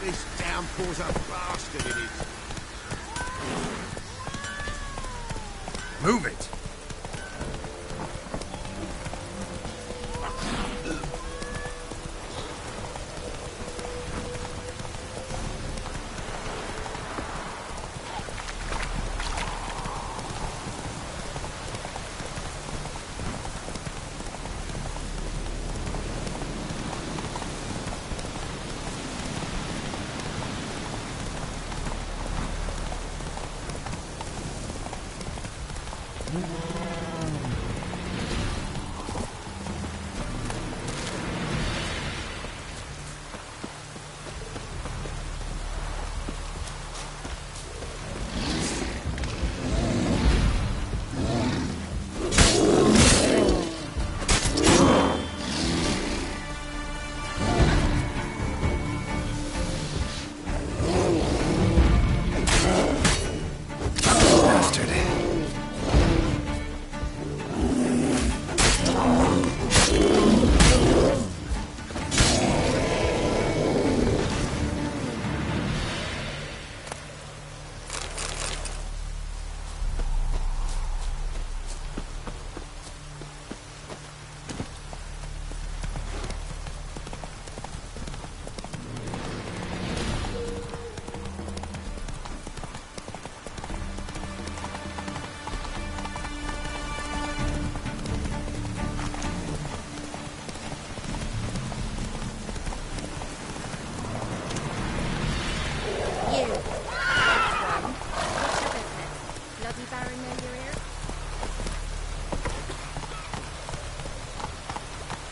This downpour's a bastard, it is. Move it!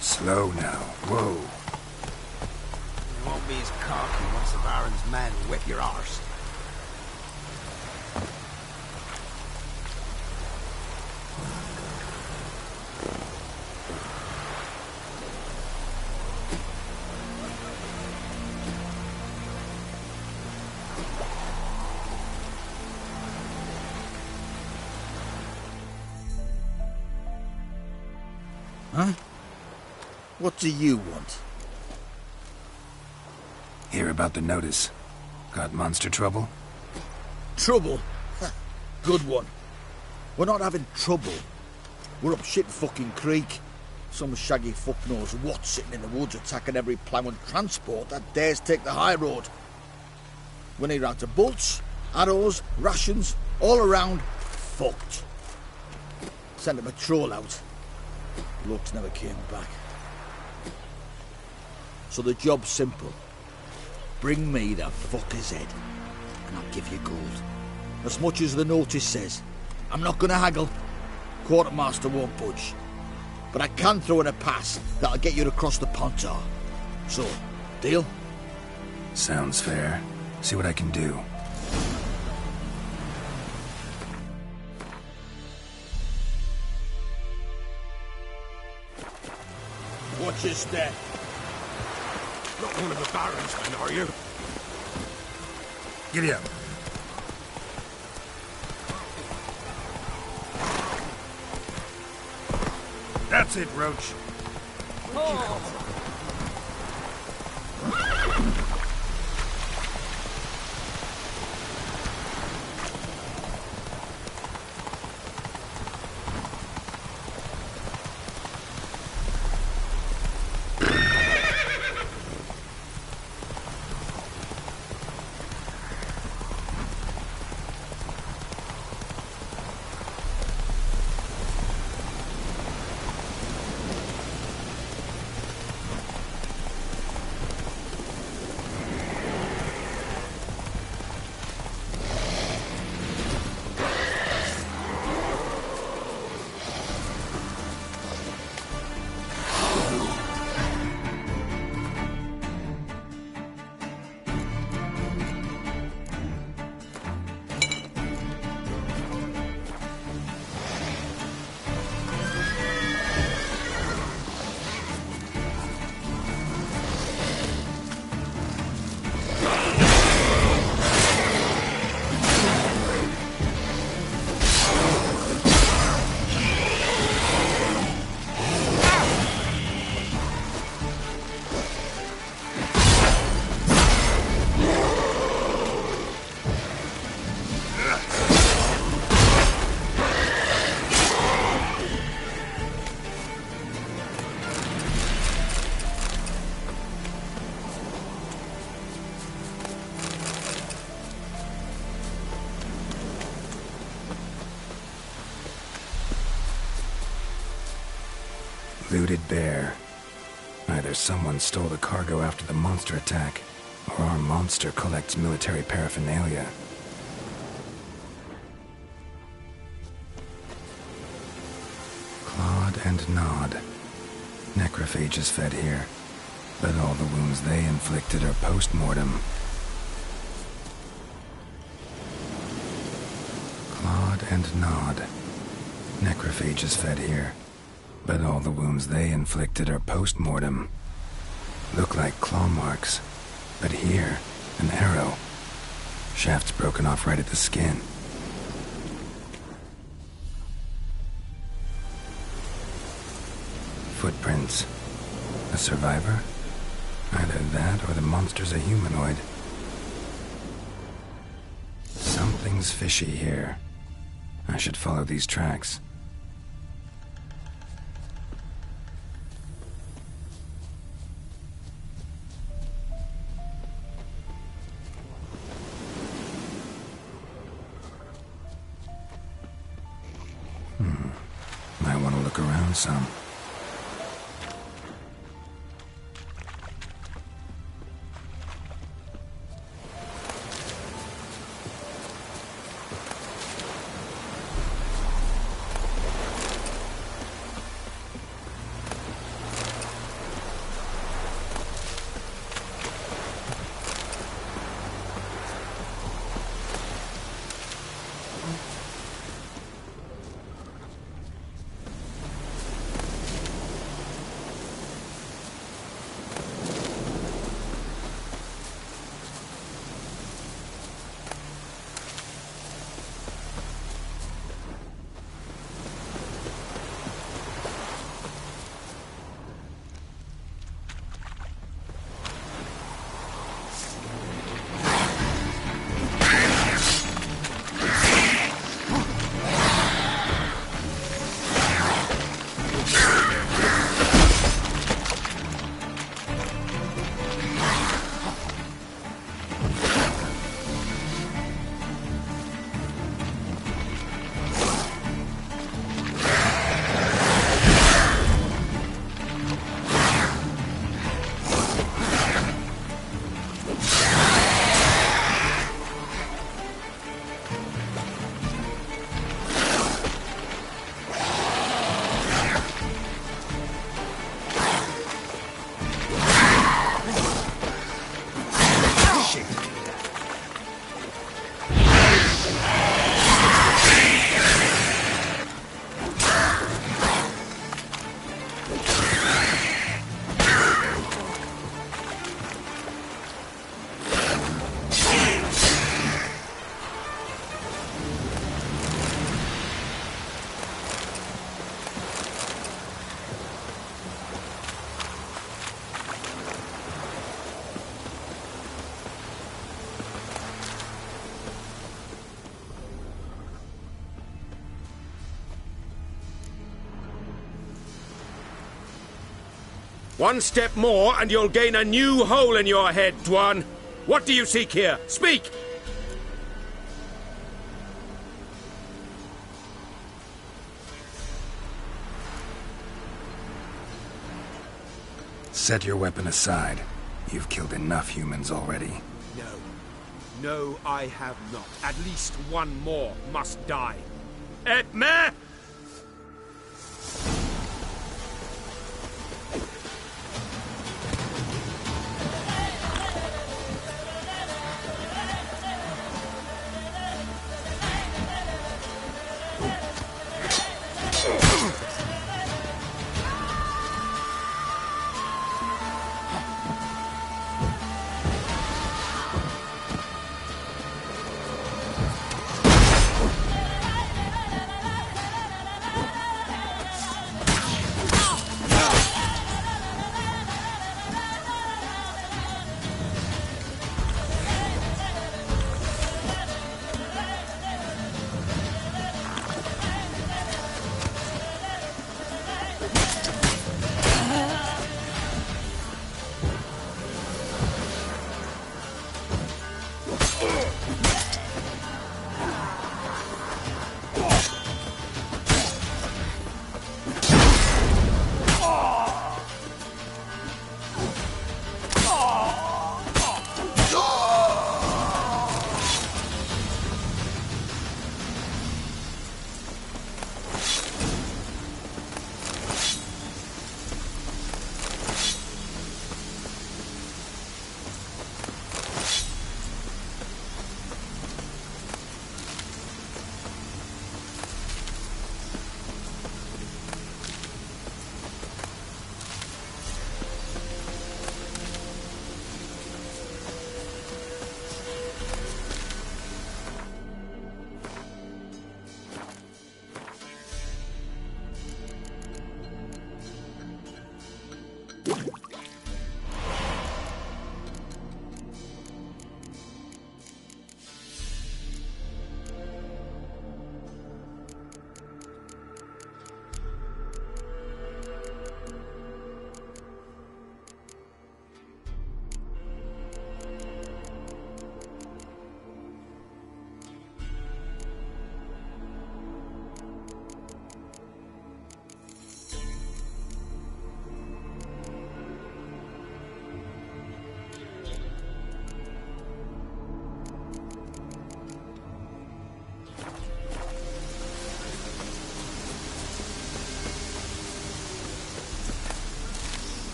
Slow now. Whoa. You won't be as cocky once the Baron's men whip your arse. Huh? What do you want? Hear about the notice. Got monster trouble? Trouble? Good one. We're not having trouble. We're up shit fucking creek. Some shaggy fuck knows what sitting in the woods attacking every plough and transport that dares take the high road. We're near out of bolts, arrows, rations, all around, fucked. Sent a patrol out. Looks never came back. So the job's simple. Bring me the fucker's head, and I'll give you gold. As much as the notice says. I'm not gonna haggle. Quartermaster won't budge. But I can throw in a pass that'll get you across the Pontar. So, deal? Sounds fair. See what I can do. Watch your step. Not one of the Baron's men, are you? Giddy up. That's it, Roach. Oh. Looted bear. Either someone stole the cargo after the monster attack, or our monster collects military paraphernalia. Clawed and gnawed. Necrophages fed here, but all the wounds they inflicted are post-mortem. Clawed and gnawed. Necrophages fed here, but all the wounds they inflicted are post-mortem. Look like claw marks, but here, an arrow. Shaft's broken off right at the skin. Footprints. A survivor? Either that or the monster's a humanoid. Something's fishy here. I should follow these tracks. Might want to look around some. One step more and you'll gain a new hole in your head, Dwan. What do you seek here? Speak! Set your weapon aside. You've killed enough humans already. No. No, I have not. At least one more must die. Etme!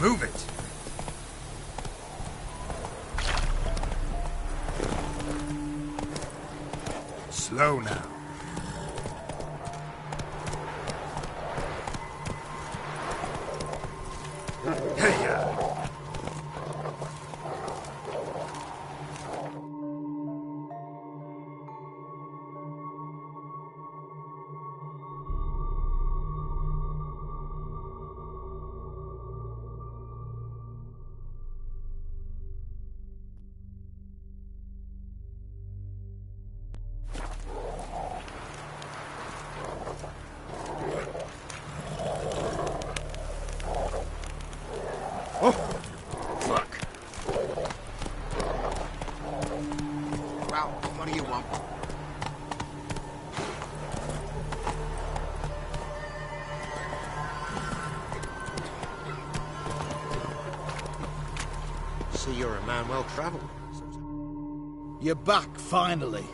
Move it! Slow now. Hey-ya! Well, what do you want? See, you're a man well travelled. You're back, finally.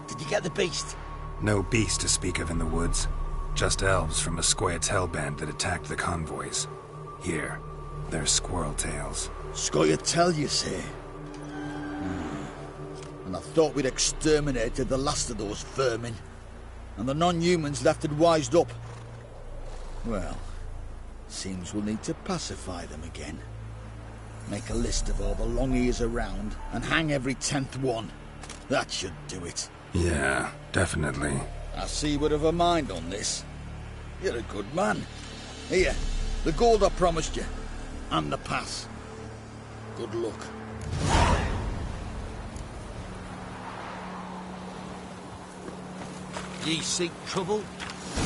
Did you get the beast? No beast to speak of in the woods. Just elves from a Scoia'tael hellband that attacked the convoys. Here, they're squirrel tails. Scoia'tael, you say? And I thought we'd exterminated the last of those vermin. And the non-humans left it wised up. Well, seems we'll need to pacify them again. Make a list of all the long ears around and hang every 10th one. That should do it. Yeah, definitely. I see you would have a mind on this. You're a good man. Here, the gold I promised you. And the pass. Good luck. Ye seek trouble?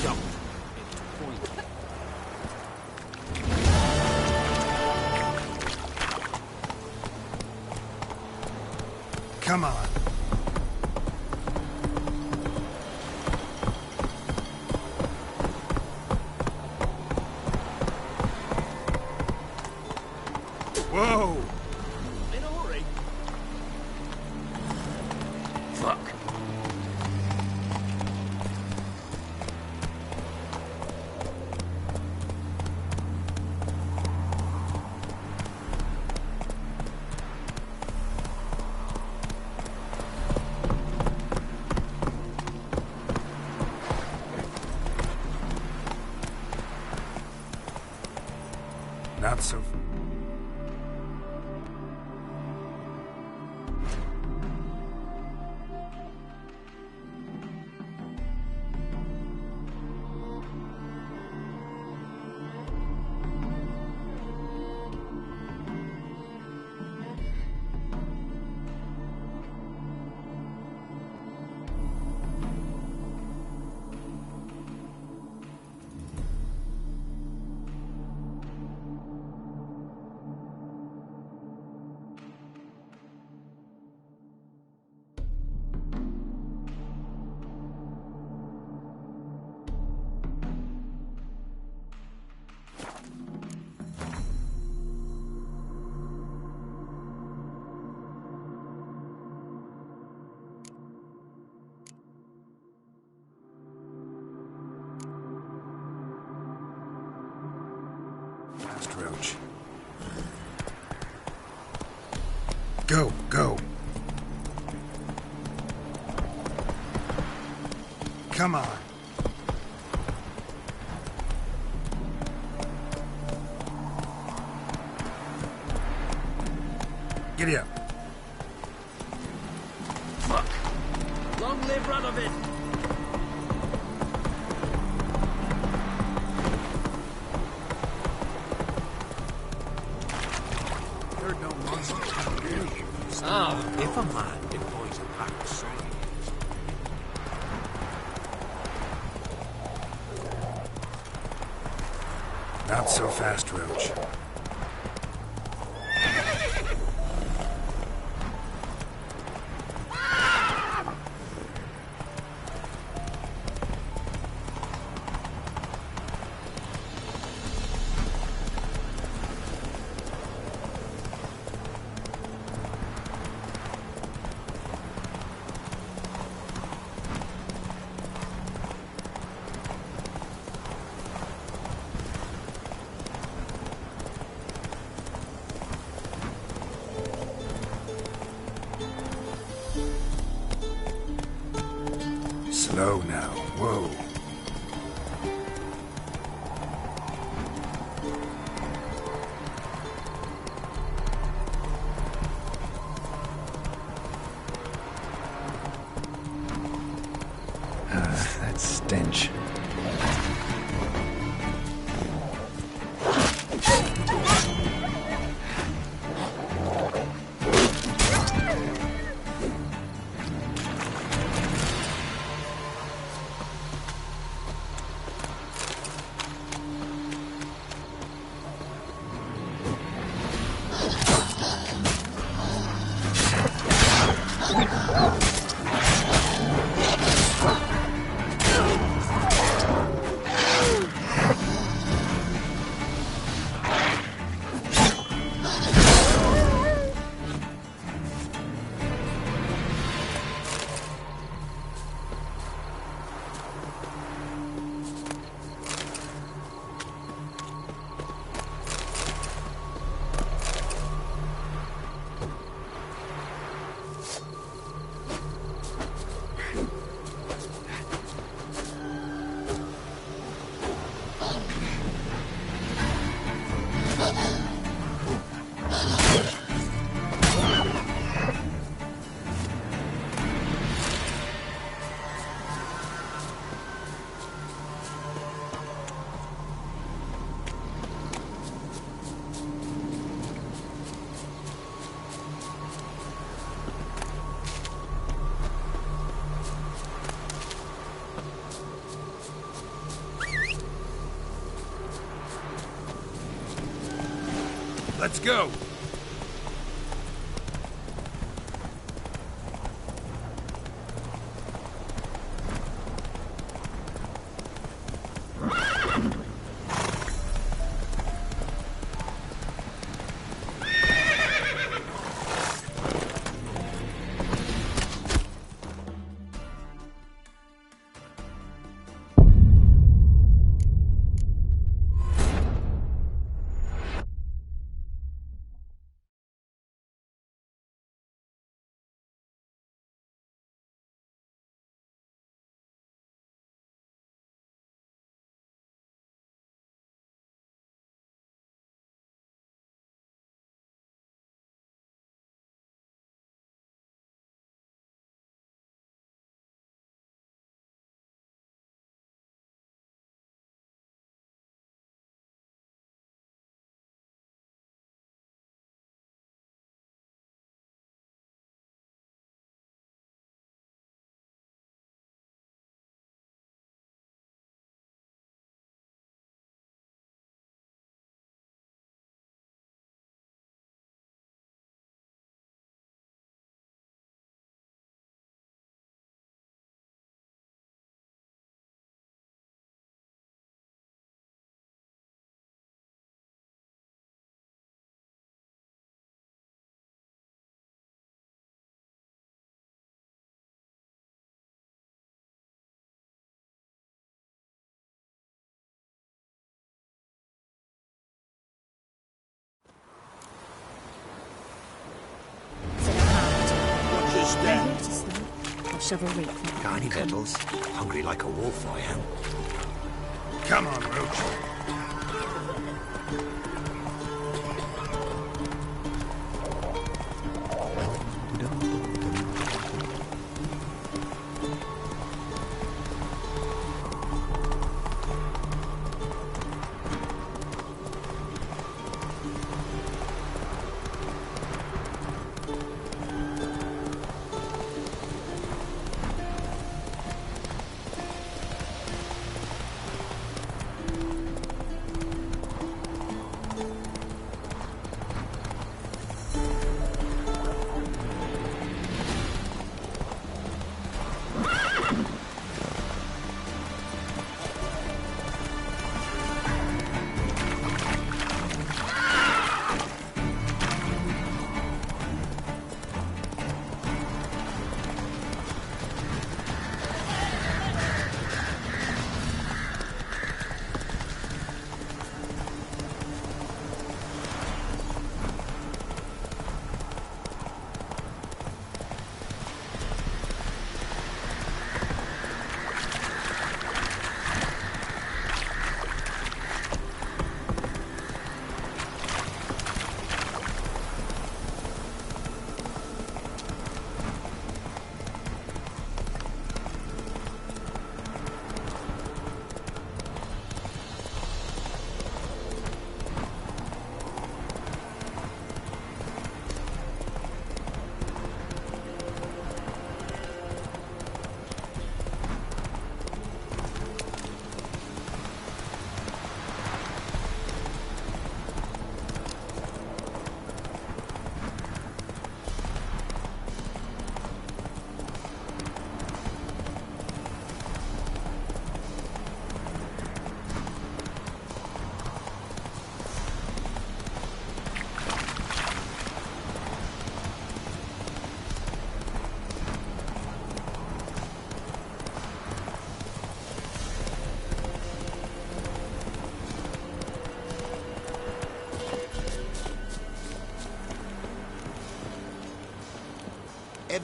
Don't. It's point. Come on. Whoa! In a hurry. Fuck. Not so... Fast, Roach. Go, go. Come on. Giddy up. Fuck. Long live Radovid. Heard no monster come near you. Ah, if a man employs a pack of soldiers. Not so fast, Roach. Slow now. Whoa. That stench. Let's go! Watch your Ready step. to sleep or shovel reek now? Tiny Littles, hungry like a wolf I am. Come on, Roach.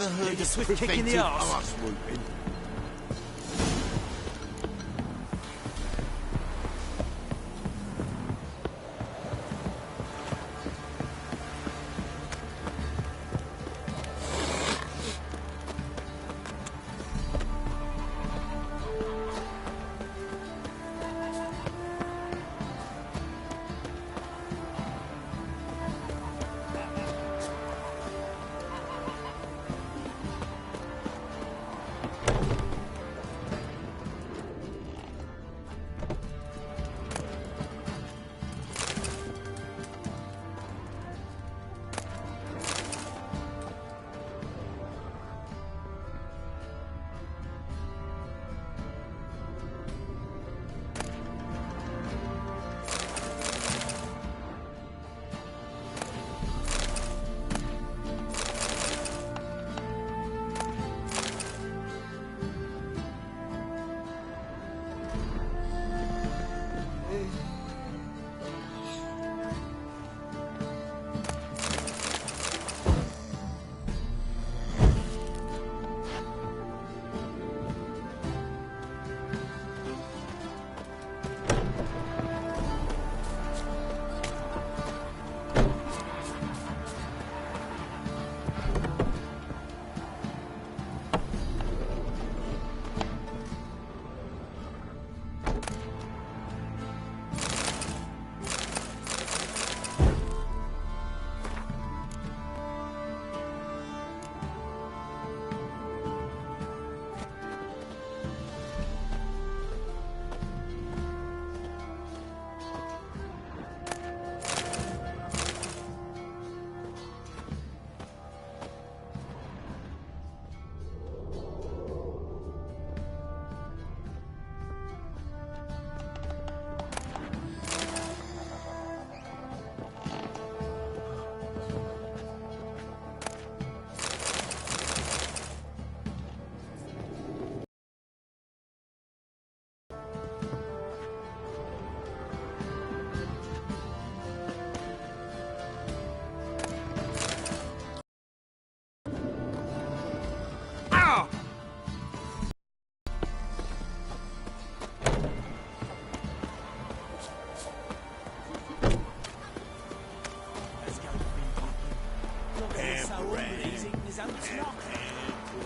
ever heard Need a of swift kick in the preventive arse. arse whooping?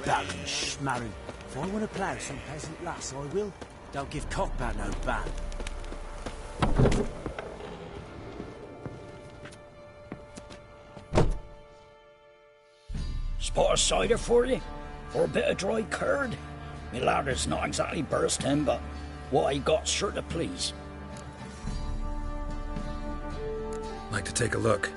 Baron Schmarren. If I want to plough some peasant lass, I will. Don't give cock back no ban. Spot a cider for you? Or a bit of dry curd? Me ladder's not exactly bursting, but what I got's sure to please. Like to take a look.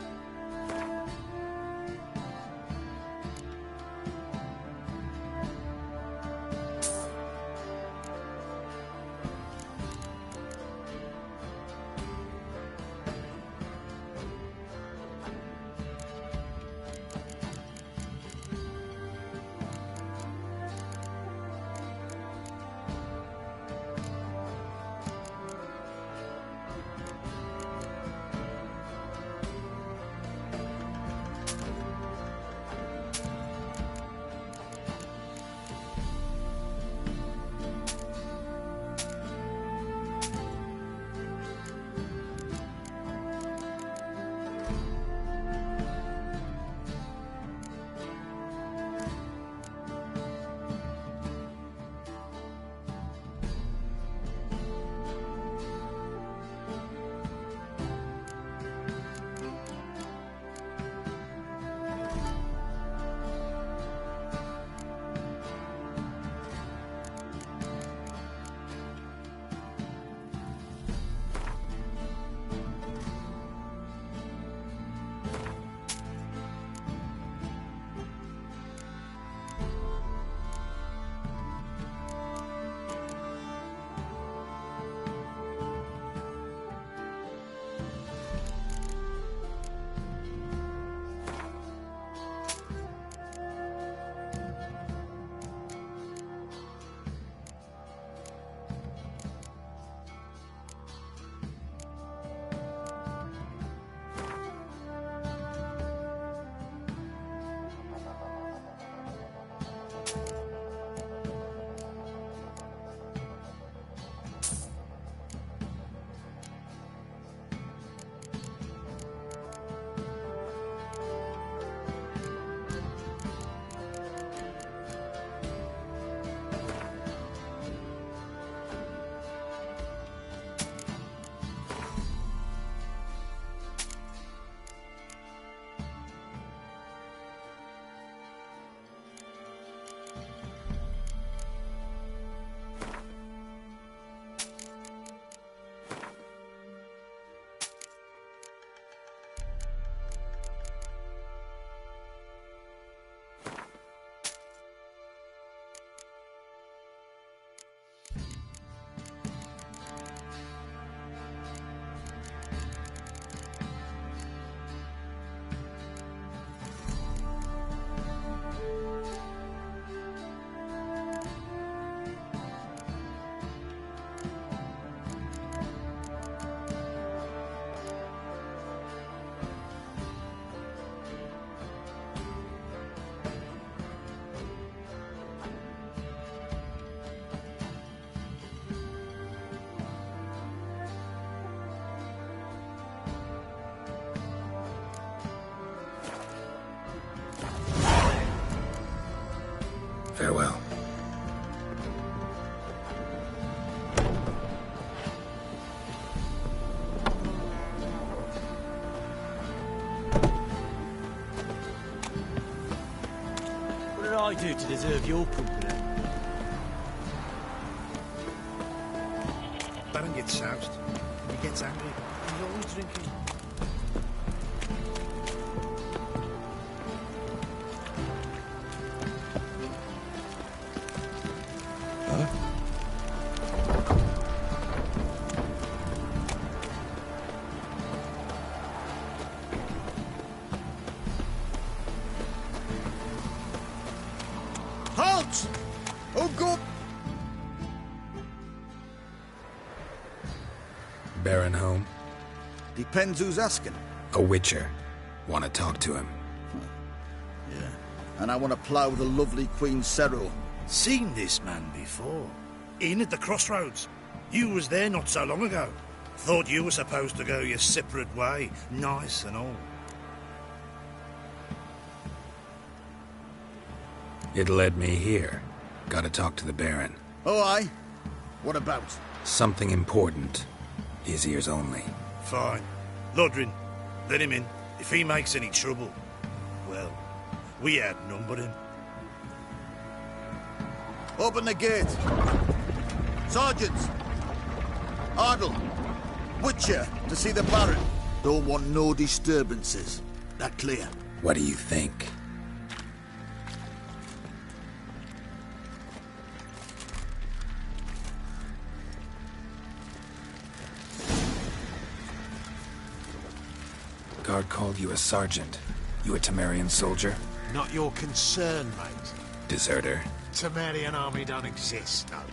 do to deserve your company? Baron gets soused. He gets angry. He's always drinking. Halt! Oh, God! Baron home? Depends who's asking. A witcher. Want to talk to him. Yeah. And I want to plough the lovely Queen Cero. Seen this man before. In at the crossroads. You was there not so long ago. Thought you were supposed to go your separate way. Nice and all. It led me here. Gotta talk to the Baron. Oh, aye? What about? Something important. His ears only. Fine. Lodrin, let him in. If he makes any trouble, well, we outnumber him. Open the gate. Sergeants! Ardle! Witcher, to see the Baron. Don't want no disturbances. That clear? What do you think? Guard called you a sergeant. You a Temerian soldier? Not your concern, mate. Deserter? Temerian army don't exist no more.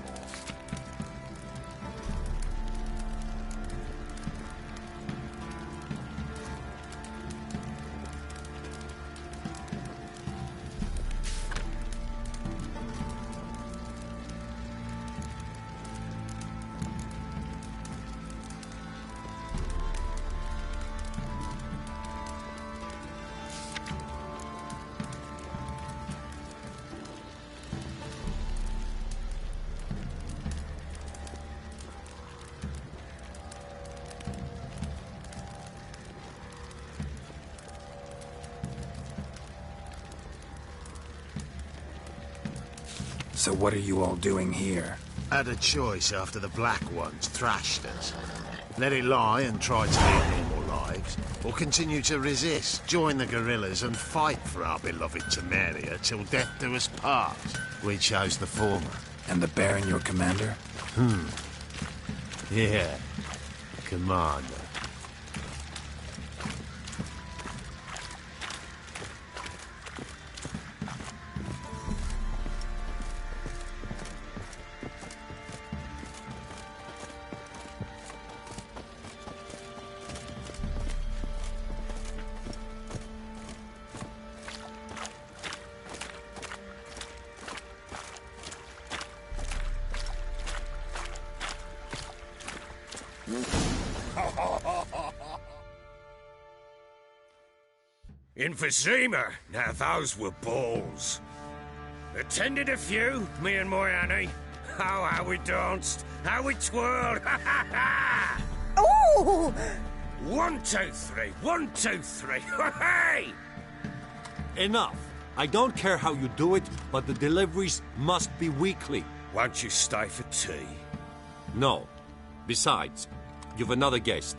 So what are you all doing here? Had a choice after the Black Ones thrashed us. Let it lie and try to live normal lives, or continue to resist, join the guerrillas and fight for our beloved Temeria till death do us part. We chose the former. And the Baron your commander? Yeah, commander. Emphysema, now those were balls. Attended a few, me and my Annie. Oh, how we danced, how we twirled, ha ha ha! Oh! 1, 2, 3, 1, 2, 3, hey! Enough. I don't care how you do it, but the deliveries must be weekly. Won't you stay for tea? No. Besides, you've another guest.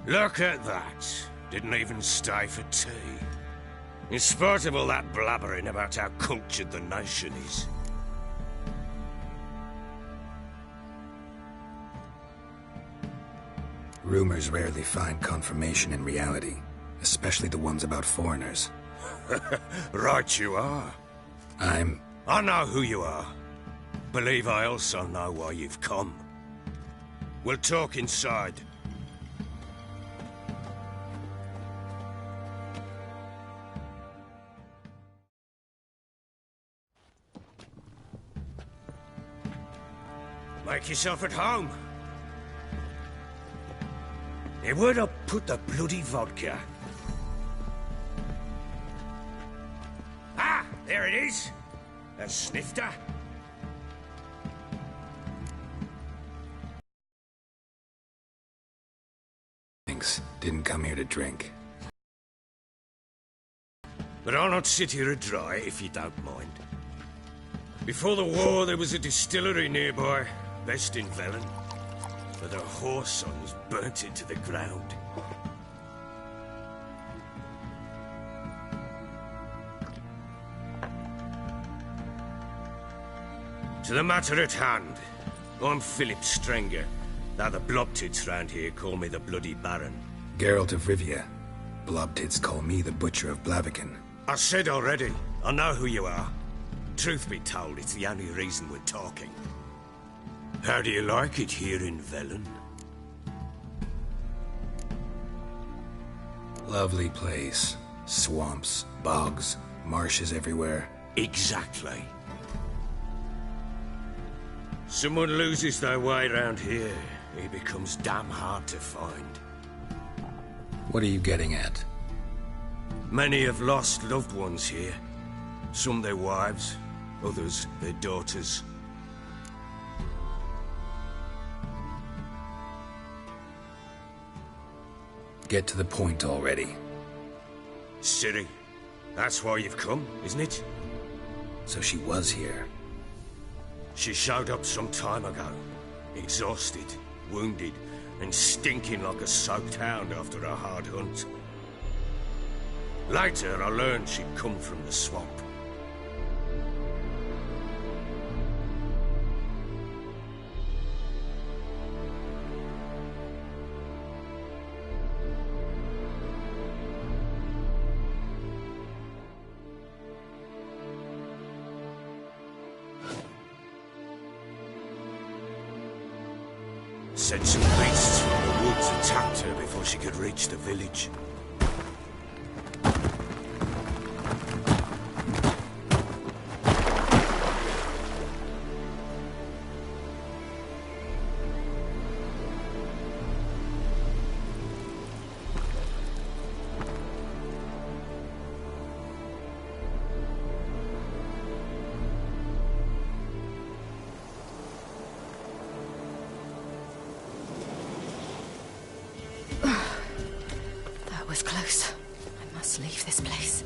Look at that. Didn't even stay for tea. In spite of all that blabbering about how cultured the nation is. Rumors rarely find confirmation in reality, especially the ones about foreigners. Right you are. I know who you are. Believe I also know why you've come. We'll talk inside. Make yourself at home. Where'd I put the bloody vodka? Ah, there it is. A snifter. Thanks. Didn't come here to drink. But I'll not sit here dry if you don't mind. Before the war, there was a distillery nearby, best in Velen, but the horse sons burnt it to the ground. To the matter at hand, I'm Philip Strenger. Now the Blobtits round here call me the Bloody Baron. Geralt of Rivia. Blobtits call me the Butcher of Blaviken. I said already, I know who you are. Truth be told, it's the only reason we're talking. How do you like it here in Velen? Lovely place. Swamps, bogs, marshes everywhere. Exactly. Someone loses their way around here, he becomes damn hard to find. What are you getting at? Many have lost loved ones here. Some their wives, others their daughters. Get to the point already. Ciri, that's why you've come, isn't it? So she was here. She showed up some time ago, exhausted, wounded, and stinking like a soaked hound after a hard hunt. Later, I learned she'd come from the swamp. Said some beasts from the woods attacked her before she could reach the village. Was close. I must leave this place.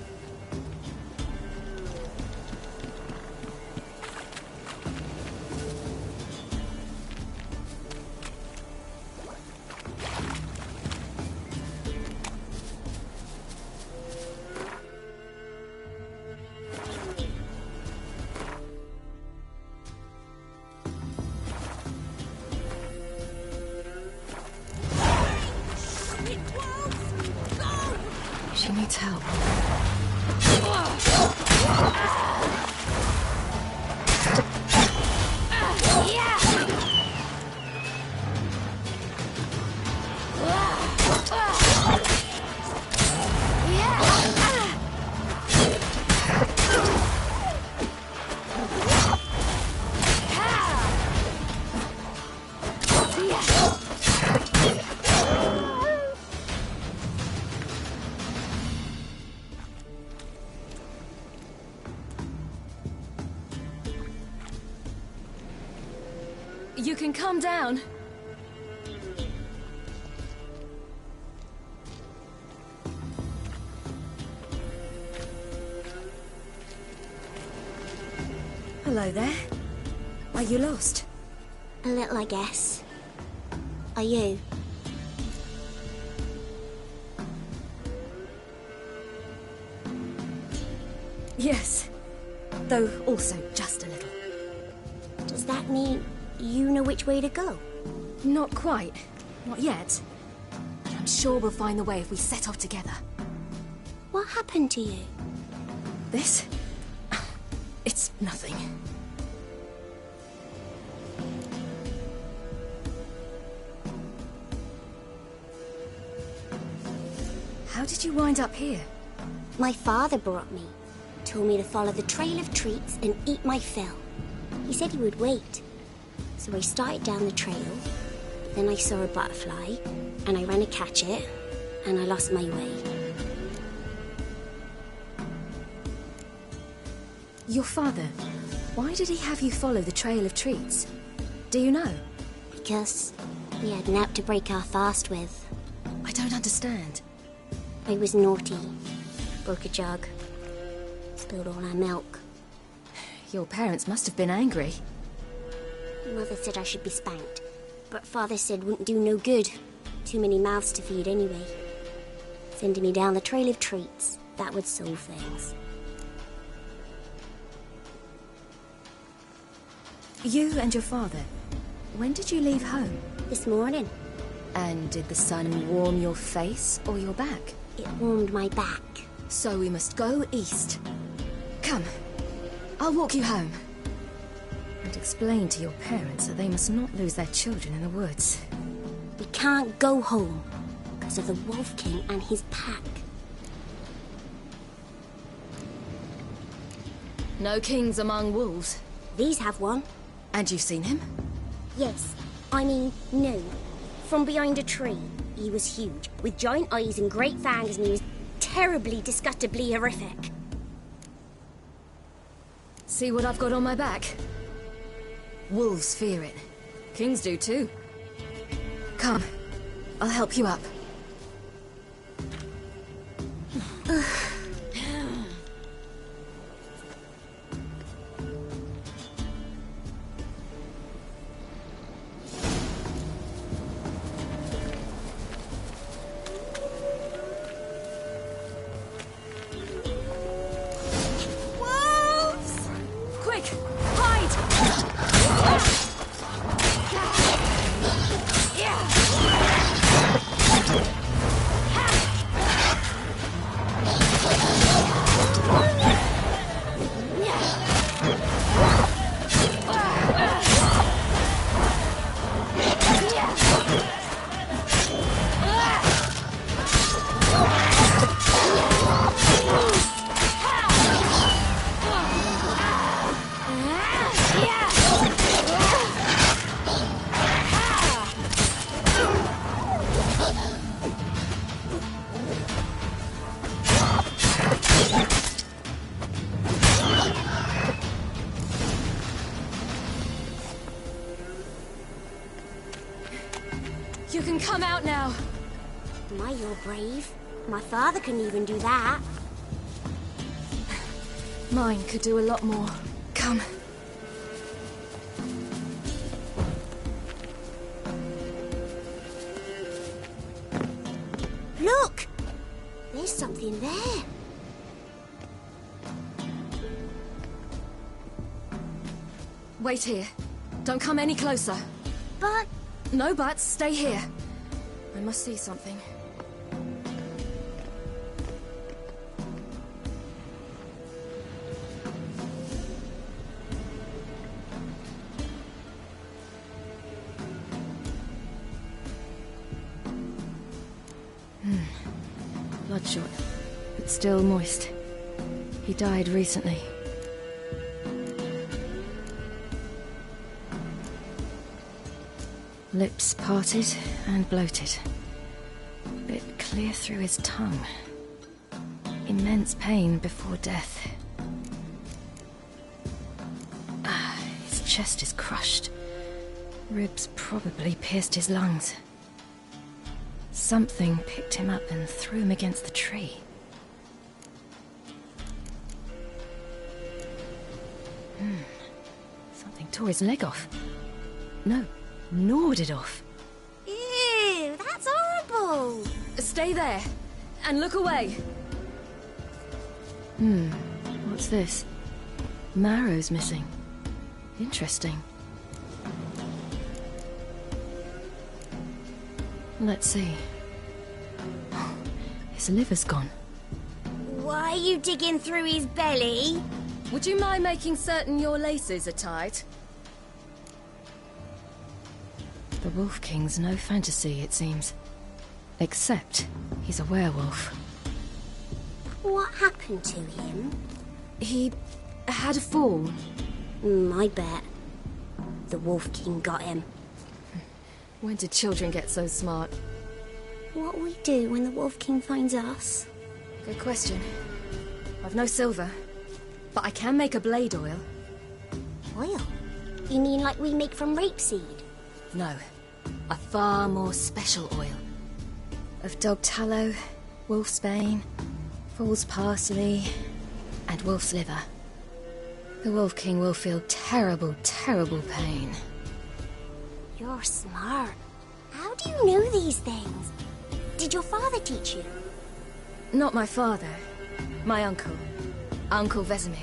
She needs help. You can calm down. Hello there. Are you lost? A little, I guess. Are you? Yes. Though also just a little. Does that mean you know which way to go? Not quite. Not yet. But I'm sure we'll find the way if we set off together. What happened to you? This? It's nothing. How did you wind up here? My father brought me. Told me to follow the trail of treats and eat my fill. He said he would wait. So I started down the trail. Then I saw a butterfly, and I ran to catch it, and I lost my way. Your father, why did he have you follow the trail of treats? Do you know? Because we had naught to break our fast with. I don't understand. I was naughty. Broke a jug. Spilled all our milk. Your parents must have been angry. Mother said I should be spanked, but Father said wouldn't do no good. Too many mouths to feed anyway. Sending me down the trail of treats, that would solve things. You and your father, when did you leave home? This morning. And did the sun warm your face or your back? It warmed my back. So we must go east. Come, I'll walk you home. And explain to your parents that they must not lose their children in the woods. We can't go home because of the Wolf King and his pack. No kings among wolves. These have one. And you've seen him? Yes. I mean, no. From behind a tree. He was huge, with giant eyes and great fangs, and he was terribly, disgustingly horrific. See what I've got on my back? Wolves fear it. Kings do too. Come, I'll help you up. You can come out now. My, you're brave. My father couldn't even do that. Mine could do a lot more. Come. Look! There's something there. Wait here. Don't come any closer. But... No buts. Stay here. I must see something. Bloodshot, but still moist. He died recently. Lips parted and bloated. Bit clear through his tongue. Immense pain before death. His chest is crushed. Ribs probably pierced his lungs. Something picked him up and threw him against the tree. Something tore his leg off. No, gnawed it off. Ew, that's horrible! Stay there, and look away. What's this? Marrow's missing. Interesting. Let's see. His liver's gone. Why are you digging through his belly? Would you mind making certain your laces are tight? The Wolf King's no fantasy, it seems. Except he's a werewolf. What happened to him? He had a fall. I bet. The Wolf King got him. When did children get so smart? What'll we do when the Wolf King finds us? Good question. I've no silver, but I can make a blade oil. Oil? You mean like we make from rapeseed? No, a far more special oil. of dog tallow, wolf's bane, fool's parsley, and wolf's liver. The Wolf King will feel terrible, terrible pain. You're smart. How do you know these things? Did your father teach you? Not my father. My uncle. Uncle Vesemir.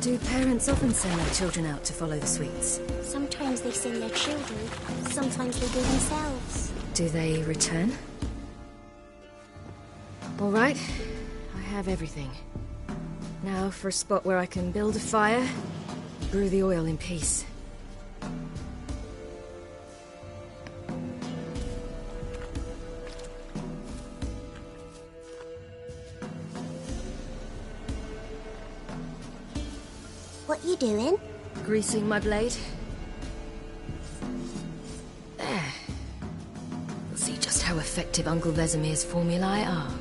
Do parents often send their children out to follow the sweets? Sometimes they send their children, sometimes they do themselves. Do they return? All right, I have everything. Now for a spot where I can build a fire, brew the oil in peace. What you doing? Greasing my blade. There. We'll see just how effective Uncle Vesemir's formulae are.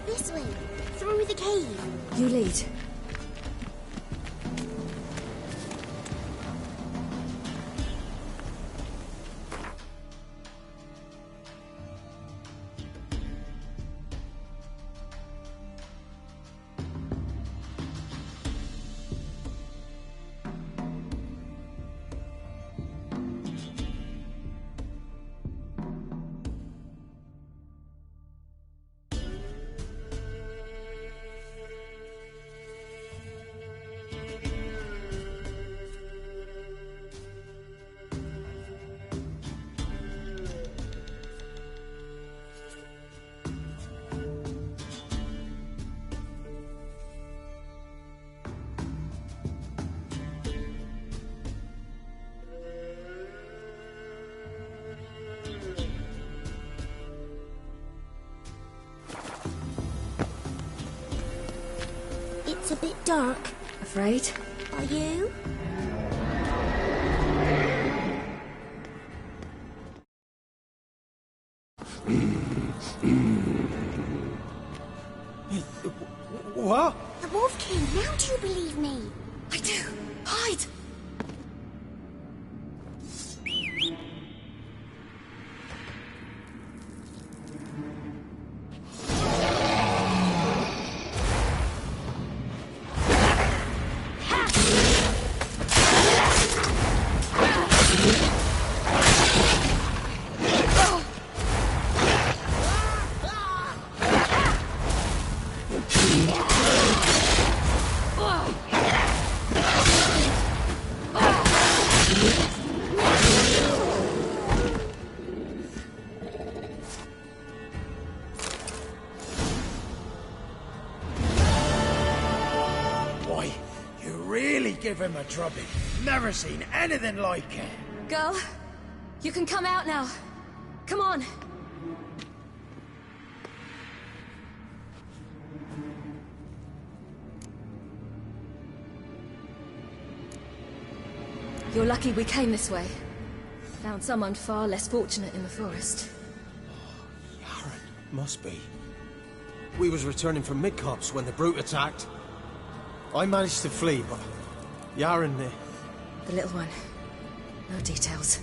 This way, through the cave. You lead. It's a bit dark. Afraid? Are you? What? The Wolf King, now do you believe me? I do. Hide! Give him a drubbing. Never seen anything like it. Girl, you can come out now. Come on. You're lucky we came this way. Found someone far less fortunate in the forest. Yaren, must be. We was returning from Midcops when the brute attacked. I managed to flee, but Yaren... The little one. No details.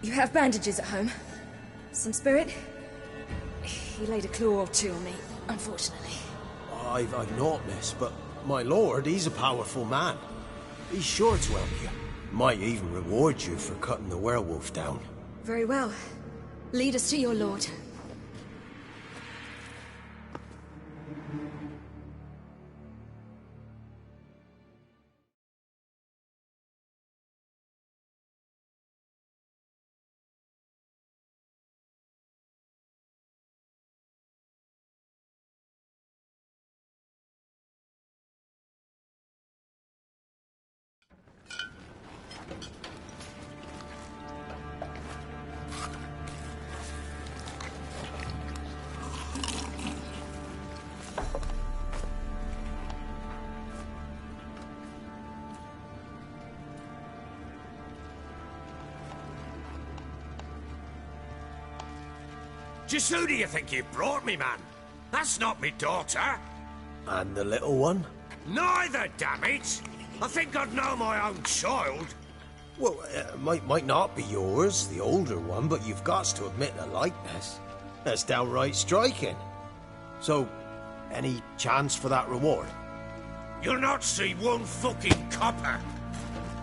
You have bandages at home? Some spirit? He laid a claw or two on me, unfortunately. I've naught, miss, but my lord, he's a powerful man. He's sure to help you. Might even reward you for cutting the werewolf down. Very well. Lead us to your lord. Just who do you think you brought me, man? That's not me daughter. And the little one? Neither, damn it! I think I'd know my own child. Well, might not be yours, the older one, but you've got to admit the likeness. That's downright striking. So, any chance for that reward? You'll not see one fucking copper.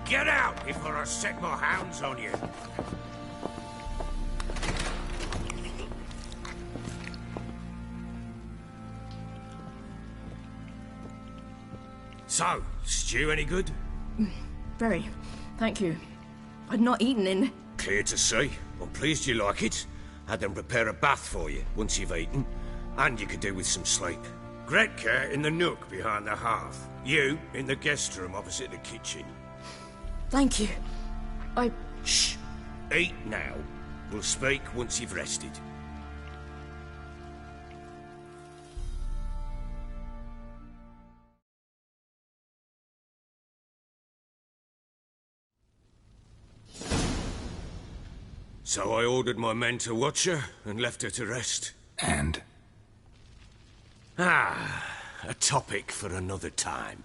Get out before I set my hounds on you. So, stew any good? Very. Thank you. I'd not eaten in... Clear to see. I'm pleased you like it. Had them prepare a bath for you once you've eaten. And you could do with some sleep. Gretka in the nook behind the hearth. You in the guest room opposite the kitchen. Thank you. Shh. Eat now. We'll speak once you've rested. So I ordered my men to watch her and left her to rest. And? A topic for another time.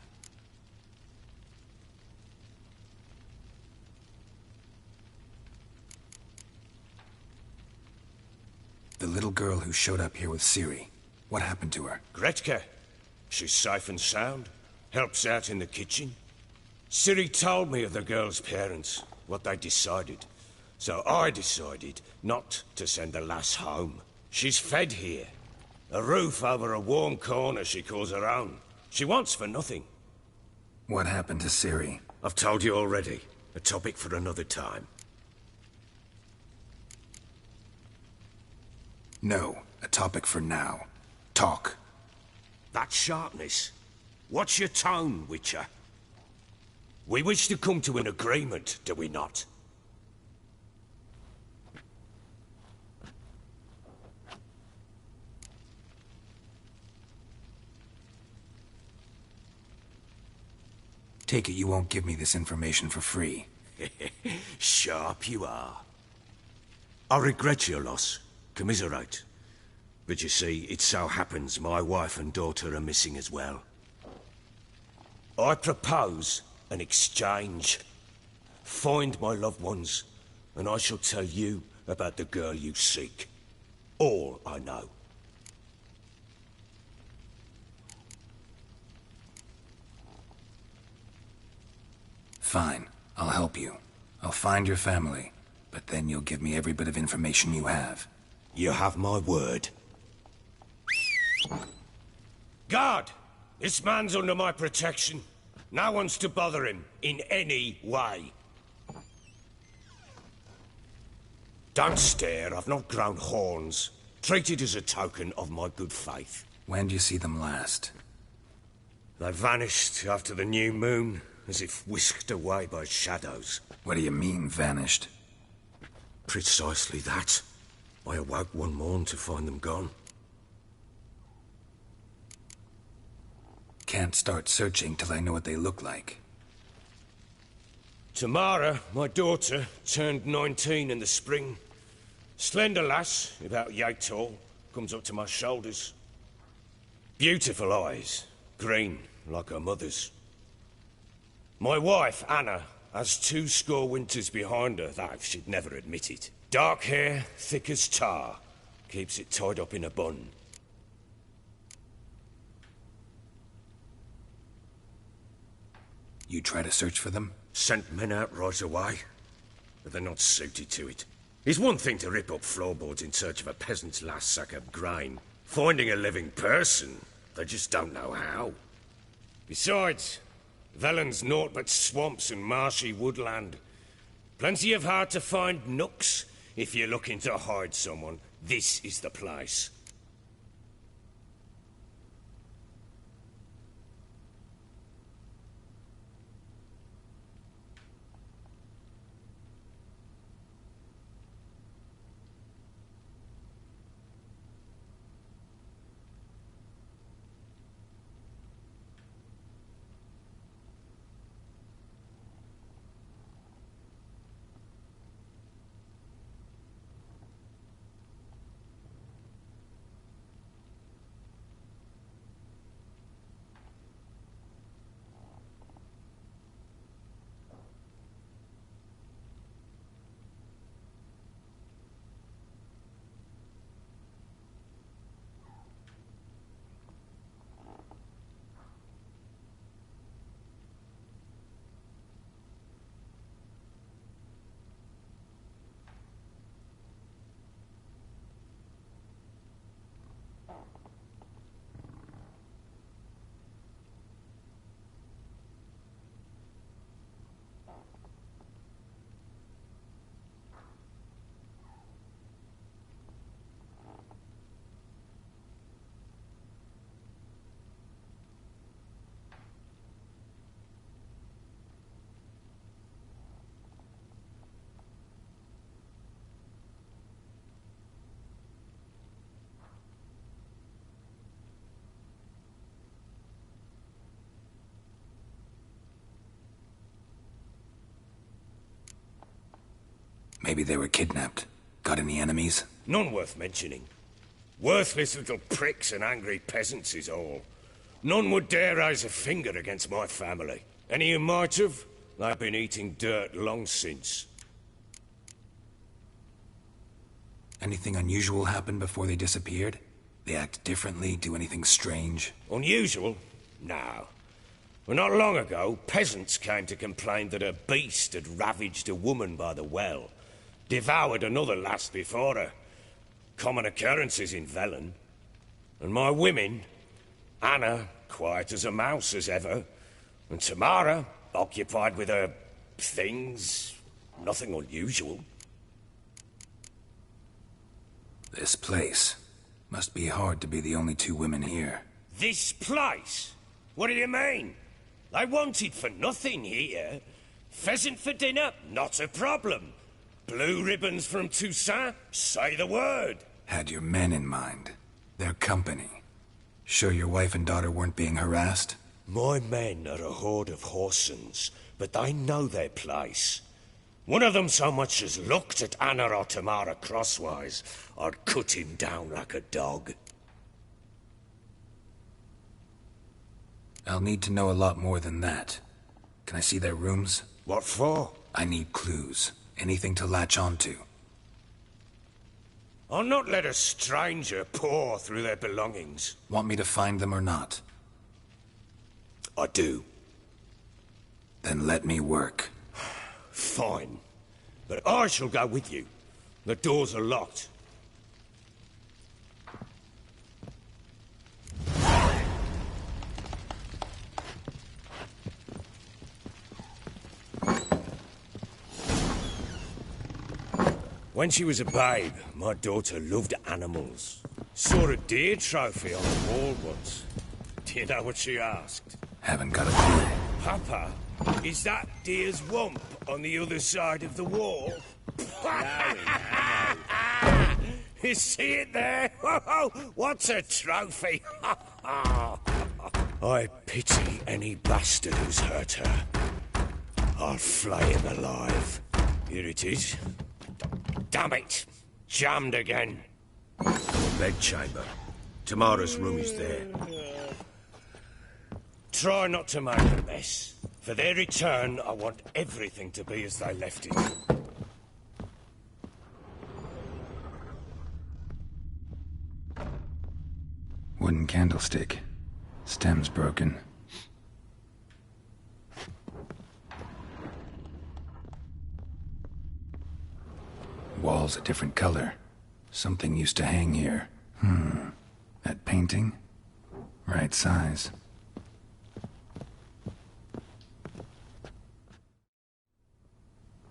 The little girl who showed up here with Ciri. What happened to her? Gretka. She's safe and sound. Helps out in the kitchen. Ciri told me of the girl's parents, what they decided. So I decided not to send the lass home. She's fed here. A roof over a warm corner she calls her own. She wants for nothing. What happened to Ciri? I've told you already. A topic for another time. No, a topic for now. Talk. That sharpness. What's your tone, Witcher? We wish to come to an agreement, do we not? Take it you won't give me this information for free. Sharp you are. I regret your loss. Commiserate. But you see, it so happens my wife and daughter are missing as well. I propose an exchange. Find my loved ones, and I shall tell you about the girl you seek. All I know. Fine. I'll help you. I'll find your family, but then you'll give me every bit of information you have. You have my word. Guard! This man's under my protection. No one's to bother him in any way. Don't stare, I've not grown horns. Treat it as a token of my good faith. When did you see them last? They vanished after the new moon, as if whisked away by shadows. What do you mean, vanished? Precisely that. I awoke one morn to find them gone. Can't start searching till I know what they look like. Tamara, my daughter, turned 19 in the spring. Slender lass, about yay tall, comes up to my shoulders. Beautiful eyes, green, like her mother's. My wife, Anna, has 20 winters behind her, though she'd never admit it. Dark hair, thick as tar, keeps it tied up in a bun. You try to search for them? Sent men out right away, but they're not suited to it. It's one thing to rip up floorboards in search of a peasant's last sack of grain. Finding a living person, they just don't know how. Besides, Velen's naught but swamps and marshy woodland. Plenty of hard-to-find nooks. If you're looking to hide someone, this is the place. Maybe they were kidnapped. Got any enemies? None worth mentioning. Worthless little pricks and angry peasants is all. None would dare raise a finger against my family. Any who might have, they've been eating dirt long since. Anything unusual happen before they disappeared? They act differently, do anything strange? Unusual? No. Well, not long ago, peasants came to complain that a beast had ravaged a woman by the well. Devoured another lass before her. Common occurrences in Velen. And my women, Anna, quiet as a mouse as ever, and Tamara, occupied with her things, nothing unusual. This place. Must be hard to be the only 2 women here. This place? What do you mean? They wanted for nothing here. Pheasant for dinner? Not a problem. Blue ribbons from Toussaint? Say the word. Had your men in mind. Their company. Sure your wife and daughter weren't being harassed? My men are a horde of Horsens, but they know their place. One of them so much as looked at Anna or Tamara crosswise, I'd cut him down like a dog. I'll need to know a lot more than that. Can I see their rooms? What for? I need clues. Anything to latch onto. I'll not let a stranger pore through their belongings. Want me to find them or not? I do. Then let me work. Fine. But I shall go with you. The doors are locked. When she was a babe, my daughter loved animals. Saw a deer trophy on the wall once. Do you know what she asked? Haven't got a clue. Papa, is that deer's wump on the other side of the wall? You see it there? What's a trophy? I pity any bastard who's hurt her. I'll flay him alive. Here it is. Damn it! Jammed again. Bedchamber. Tamara's room is there. Try not to make a mess. For their return, I want everything to be as they left it. Wooden candlestick. Stem's broken. Wall's a different color. Something used to hang here. That painting? Right size.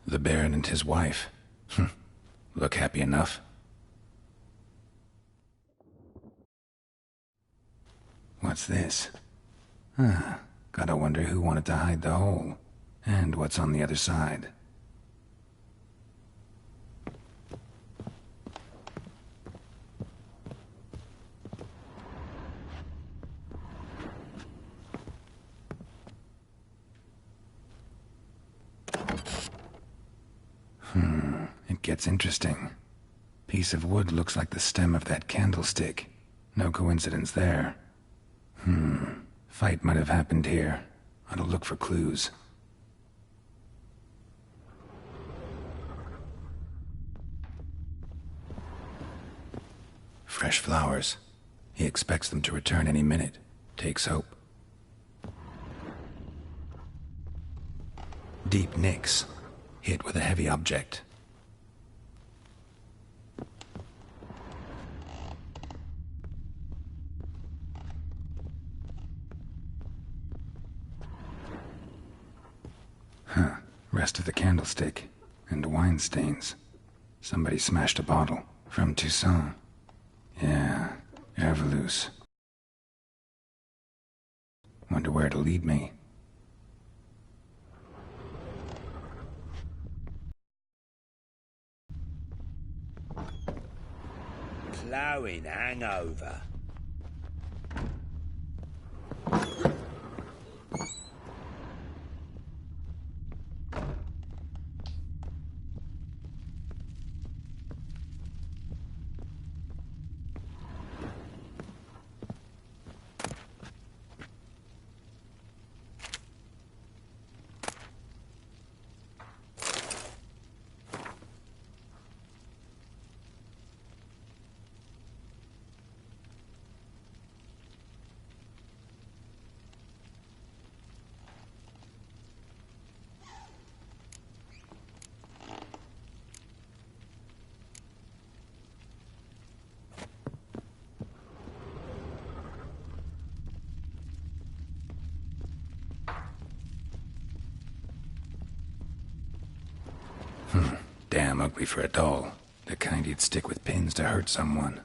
The Baron and his wife. Look happy enough. What's this? Gotta wonder who wanted to hide the hole. And what's on the other side. It gets interesting. Piece of wood looks like the stem of that candlestick. No coincidence there. Fight might have happened here. I'll look for clues. Fresh flowers. He expects them to return any minute. Takes hope. Deep nicks. Hit with a heavy object. Rest of the candlestick. And wine stains. Somebody smashed a bottle. From Toussaint. Yeah, Ervelus. Wonder where it'll lead me. Ploughing hangover. Damn ugly for a doll. The kind you'd stick with pins to hurt someone.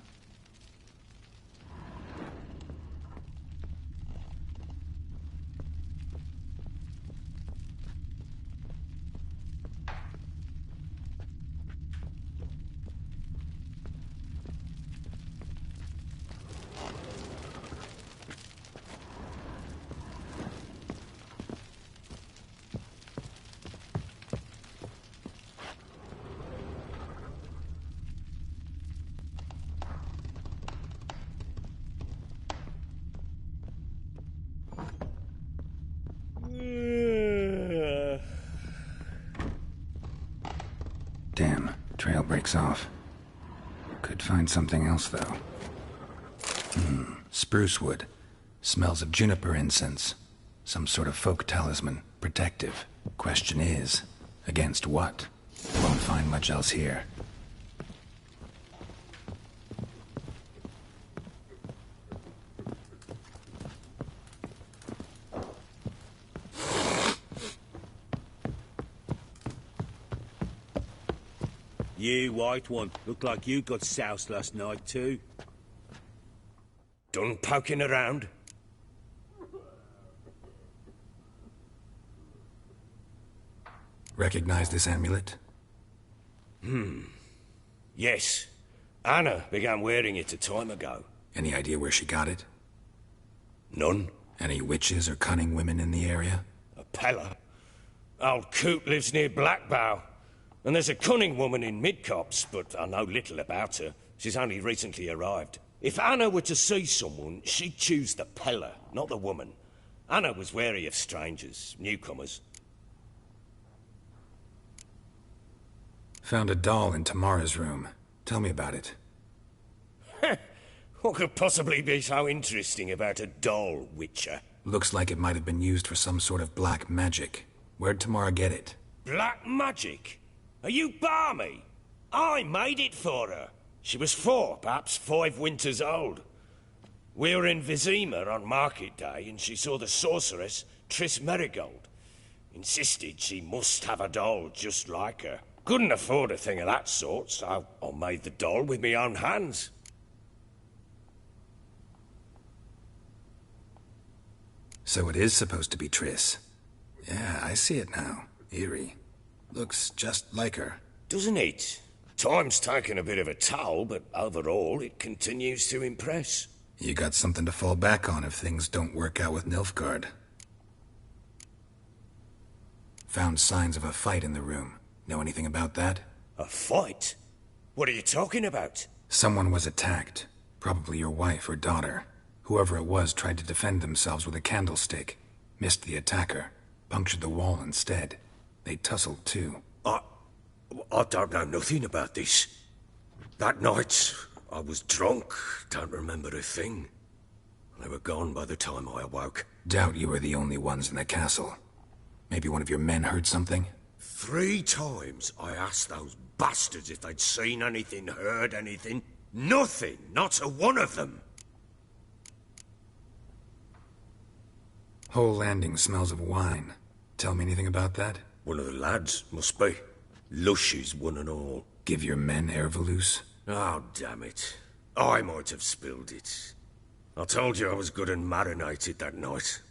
Damn, trail breaks off. Could find something else, though. Spruce wood. Smells of juniper incense. Some sort of folk talisman. Protective. Question is, against what? Won't find much else here. You, white one, look like you got soused last night too. Done poking around? Recognize this amulet? Yes. Anna began wearing it a time ago. Any idea where she got it? None. Any witches or cunning women in the area? A Pella. Old Coot lives near Blackbow. And there's a cunning woman in Midcopse, but I know little about her. She's only recently arrived. If Anna were to see someone, she'd choose the Pella, not the woman. Anna was wary of strangers, newcomers. Found a doll in Tamara's room. Tell me about it. What could possibly be so interesting about a doll, Witcher? Looks like it might have been used for some sort of black magic. Where'd Tamara get it? Black magic? Are you balmy? I made it for her. She was 4, perhaps 5 winters old. We were in Vizima on market day, and she saw the sorceress, Triss Merigold. Insisted she must have a doll just like her. Couldn't afford a thing of that sort, so I made the doll with my own hands. So it is supposed to be Triss. Yeah, I see it now. Eerie. Looks just like her. Doesn't it? Time's taken a bit of a toll, but overall it continues to impress. You got something to fall back on if things don't work out with Nilfgaard. Found signs of a fight in the room. Know anything about that? A fight? What are you talking about? Someone was attacked. Probably your wife or daughter. Whoever it was tried to defend themselves with a candlestick. Missed the attacker. Punctured the wall instead. They tussled too. I don't know nothing about this. That night, I was drunk. Don't remember a thing. They were gone by the time I awoke. Doubt you were the only ones in the castle. Maybe one of your men heard something? 3 times I asked those bastards if they'd seen anything, heard anything. Nothing, not a one of them. Whole landing smells of wine. Tell me anything about that? One of the lads, must be. Lushes, one and all. Give your men Ervelus? Oh, damn it. I might have spilled it. I told you I was good and marinated that night.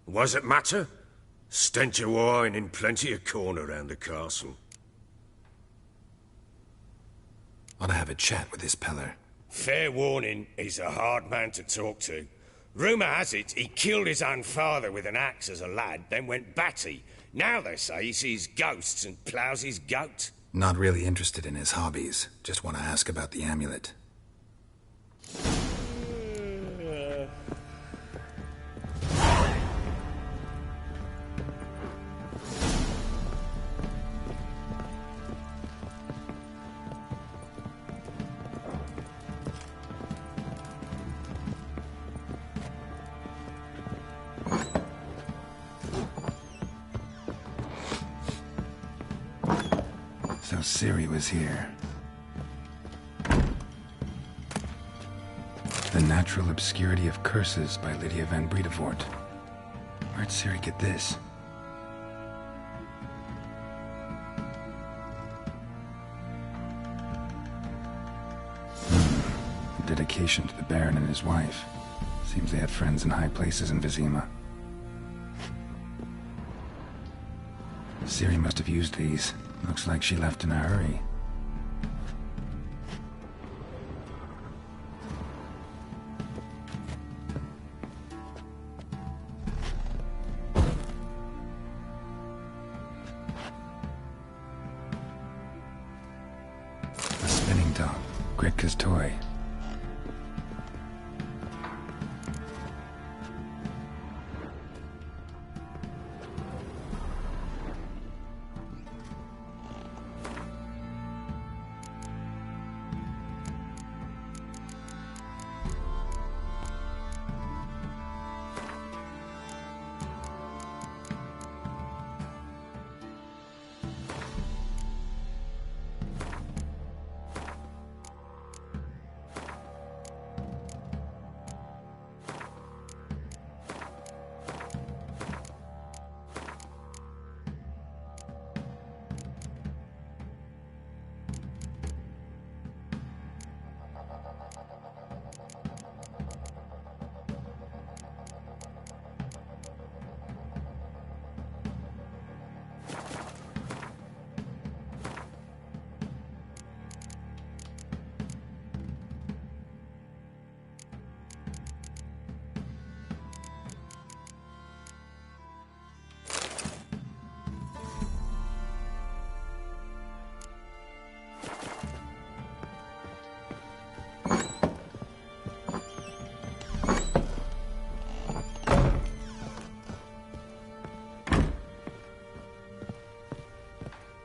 What does it matter? Stench of wine in plenty of corn around the castle. Ought to have a chat with this Peller. Fair warning, he's a hard man to talk to. Rumour has it he killed his own father with an axe as a lad, then went batty. Now they say he sees ghosts and ploughs his goat. Not really interested in his hobbies. Just want to ask about the amulet. So Ciri was here. The Natural Obscurity of Curses by Lydia van Bredevoort. Where'd Ciri get this? Dedication to the Baron and his wife. Seems they had friends in high places in Vizima. Ciri must have used these. Looks like she left in a hurry. A spinning top. Gritka's toy.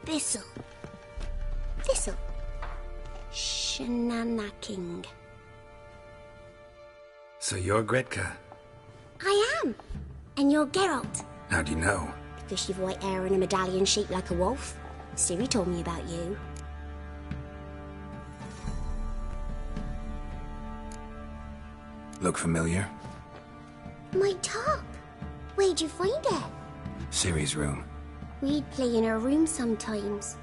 Thistle. Thistle. Shenanaking. So you're Gretka? I am. And you're Geralt. How do you know? Because you've white hair and a medallion shaped like a wolf. Ciri told me about you. Look familiar? My top. Where'd you find it? Ciri's room. We'd play in her room sometimes.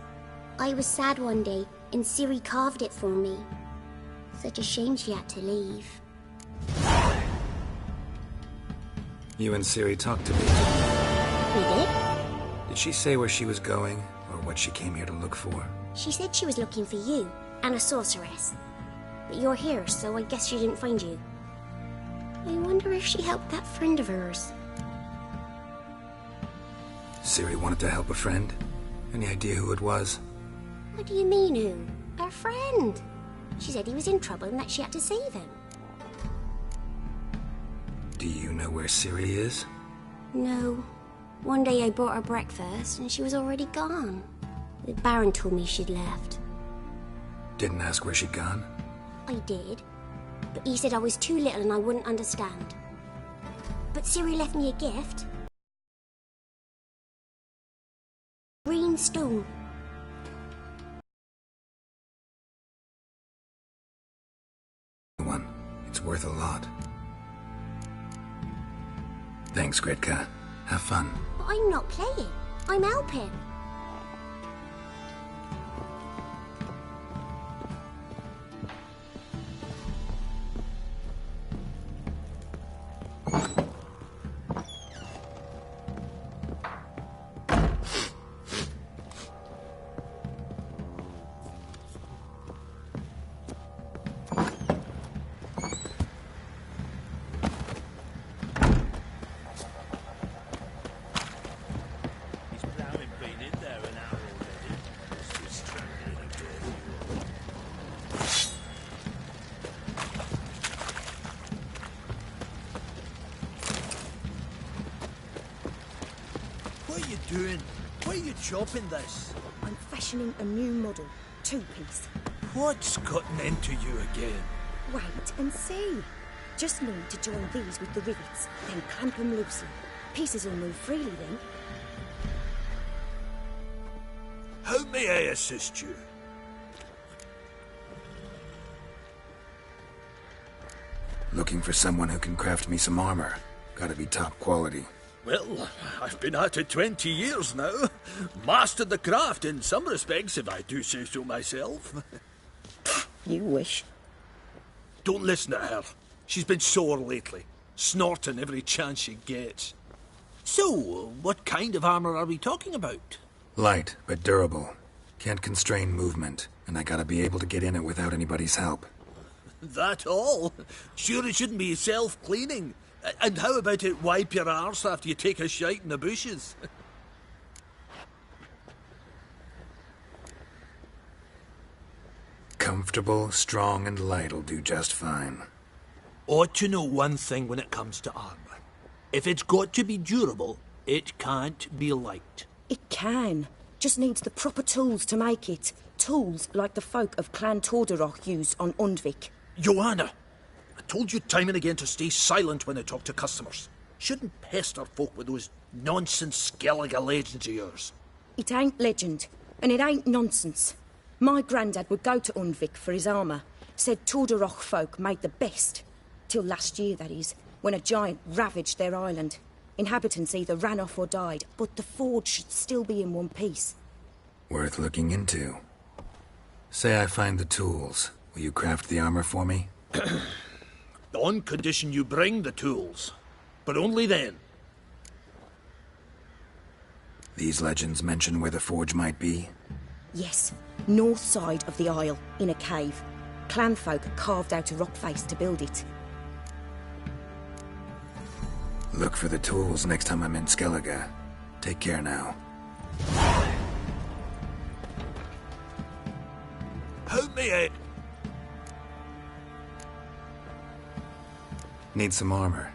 I was sad one day, and Ciri carved it for me. Such a shame she had to leave. You and Ciri talked to me. We did? Did she say where she was going, or what she came here to look for? She said she was looking for you, and a sorceress. But you're here, so I guess she didn't find you. I wonder if she helped that friend of hers. Ciri wanted to help a friend? Any idea who it was? What do you mean, who? Her friend. She said he was in trouble and that she had to save him. Do you know where Ciri is? No. One day I bought her breakfast and she was already gone. The Baron told me she'd left. Didn't ask where she'd gone? I did. But he said I was too little and I wouldn't understand. But Ciri left me a gift. Green stone. One. It's worth a lot. Thanks, Gretka. Have fun. But I'm not playing. I'm helping. Chopping this? I'm fashioning a new model, two-piece. What's gotten into you again? Wait and see. Just need to join these with the rivets, then clamp them loosely. Pieces will move freely then. How may I assist you? Looking for someone who can craft me some armor. Gotta be top quality. Well, I've been at it 20 years now. Mastered the craft in some respects, if I do say so myself. You wish. Don't listen to her. She's been sore lately, snorting every chance she gets. So, what kind of armor are we talking about? Light, but durable. Can't constrain movement, and I gotta be able to get in it without anybody's help. That all? Sure it shouldn't be self-cleaning. And how about it wipe your arse after you take a shite in the bushes? Comfortable, strong, and light'll do just fine. Ought to know one thing when it comes to armor. If it's got to be durable, it can't be light. It can. Just needs the proper tools to make it. Tools like the folk of Clan Tordarroch used on Undvik. Joanna! I told you time and again to stay silent when I talk to customers. Shouldn't pester folk with those nonsense Skellige legends of yours. It ain't legend, and it ain't nonsense. My grandad would go to Undvik for his armour. Said Tordarroch folk made the best. Till last year, that is, when a giant ravaged their island. Inhabitants either ran off or died, but the forge should still be in one piece. Worth looking into. Say I find the tools. Will you craft the armor for me? On condition you bring the tools. But only then. These legends mention where the forge might be? Yes, north side of the isle, in a cave. Clanfolk carved out a rock face to build it. Look for the tools next time I'm in Skellige. Take care now. How may I... Need some armor.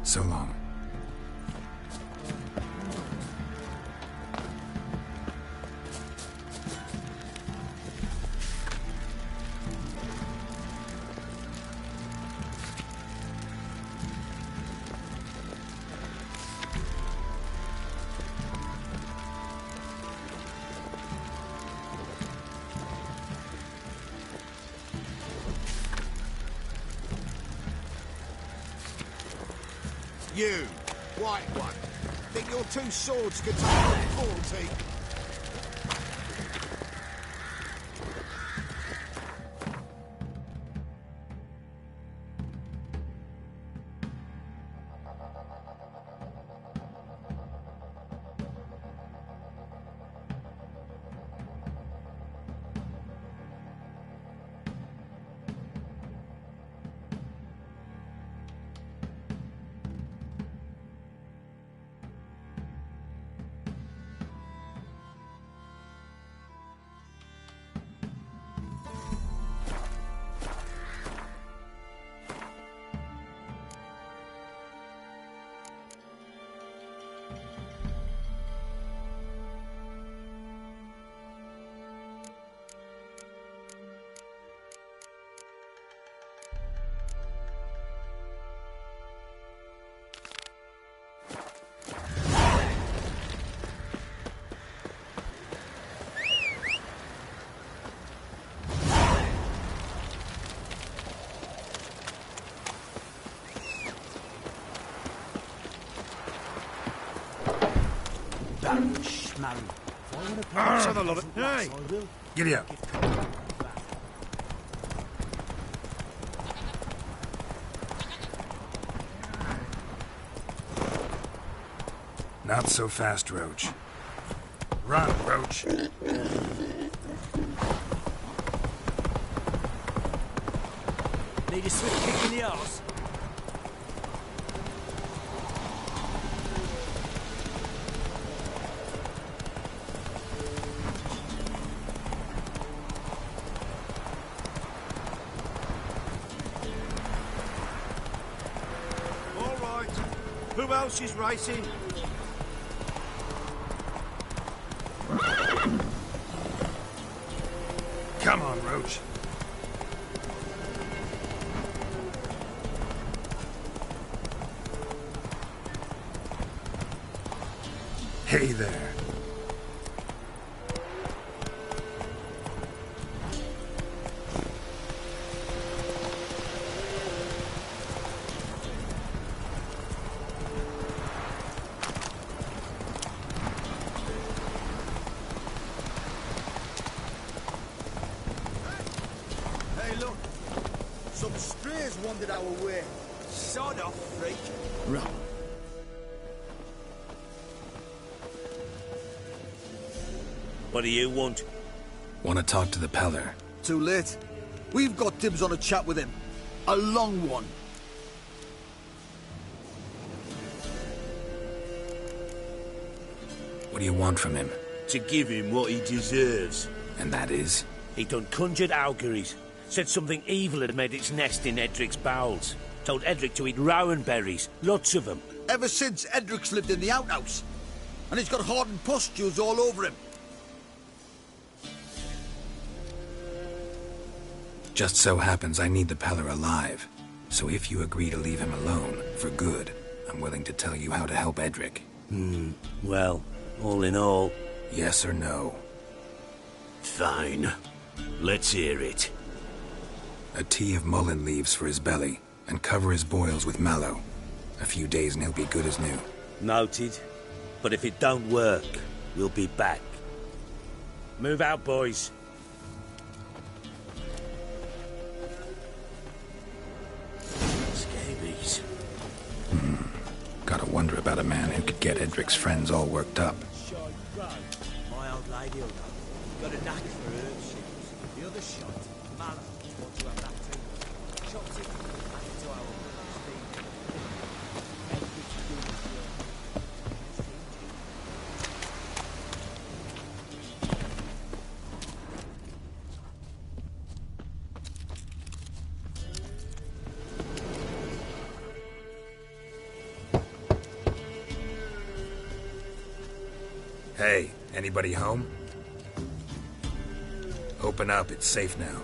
So long. You, white one, think your two swords could take on 40? Hey! Giddy up. Not so fast, Roach. Run, Roach. Need a swift kick in the arse. Who else is racing? Come on, Roach. Hey there. Some strays wandered our way. Sod off, freak. Right. What do you want? Want to talk to the Peller? Too late. We've got dibs on a chat with him. A long one. What do you want from him? To give him what he deserves. And that is? He done conjured auguries. Said something evil had made its nest in Edric's bowels. Told Edric to eat rowan berries. Lots of them. Ever since Edric's lived in the outhouse. And he's got hardened pustules all over him. Just so happens I need the Peller alive. So if you agree to leave him alone, for good, I'm willing to tell you how to help Edric. Well, all in all... Yes or no? Fine. Let's hear it. A tea of mullein leaves for his belly, and cover his boils with mallow. A few days and he'll be good as new. Noted. But if it don't work, we'll be back. Move out, boys. Scabies. Gotta wonder about a man who could get Edric's friends all worked up. My old lady will know. Got a knack for herb shoes. The other shot, mallow. Want to have that too. Chopped it, added to our steam. Hey, anybody home? Open up, it's safe now.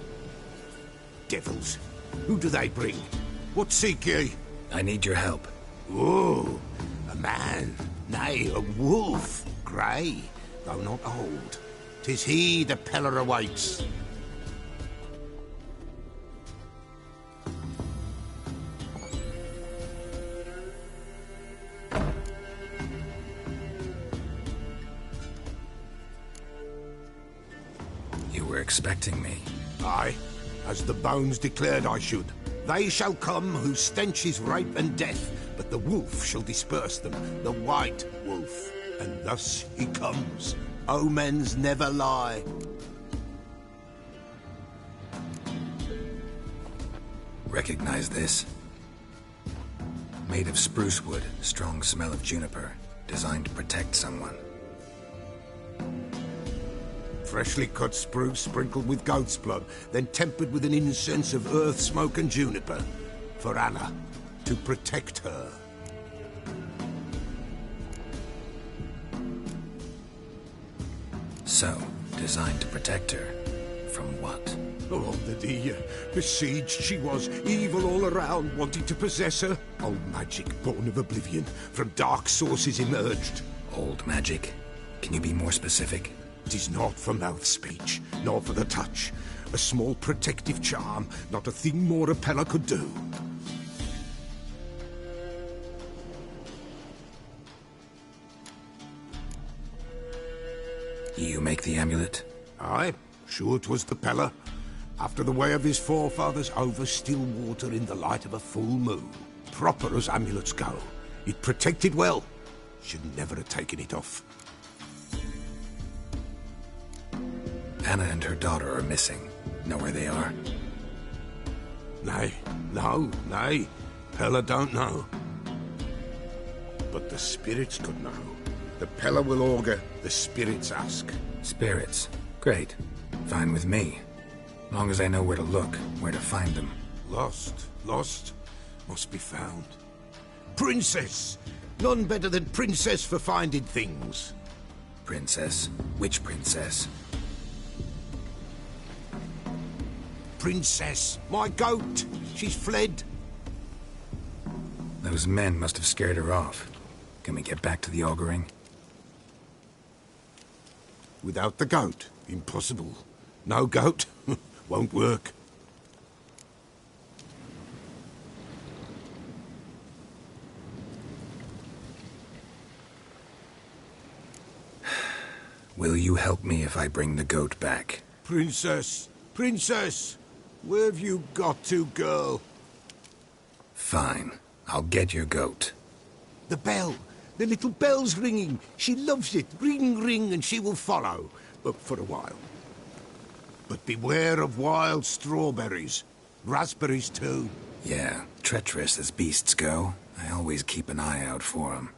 Devils. Who do they bring? What seek ye? I need your help. Oh, a man. Nay, a wolf. Grey, though not old. 'Tis he the Peller awaits. You were expecting me. Aye, as the bones declared I should. They shall come whose stench is rape and death, but the wolf shall disperse them, the white wolf. And thus he comes. Omens never lie. Recognize this? Made of spruce wood, strong smell of juniper, designed to protect someone. Freshly cut spruce sprinkled with goat's blood, then tempered with an incense of earth, smoke and juniper. For Anna, to protect her. So, designed to protect her. From what? Oh, besieged she was, evil all around, wanting to possess her. Old magic, born of oblivion, from dark sources emerged. Old magic? Can you be more specific? It is not for mouth speech, nor for the touch. A small protective charm, not a thing more a Peller could do. You make the amulet? Aye, sure 'twas the Peller. After the way of his forefathers, over still water in the light of a full moon. Proper as amulets go. It protected well. Should never have taken it off. Anna and her daughter are missing. Know where they are? Nay, nay. Peller don't know. But the spirits could know. The Peller will augur, the spirits ask. Spirits? Great. Fine with me. Long as I know where to look, where to find them. Lost, must be found. Princess! None better than Princess for finding things. Princess? Which princess? Princess, my goat! She's fled. Those men must have scared her off. Can we get back to the auguring? Without the goat, impossible. No goat, won't work. Will you help me if I bring the goat back? Princess! Princess! Where have you got to, girl? Fine. I'll get your goat. The bell! The little bell's ringing. She loves it. Ring, ring, and she will follow. But for a while. But beware of wild strawberries. Raspberries, too. Yeah, treacherous as beasts go. I always keep an eye out for 'em.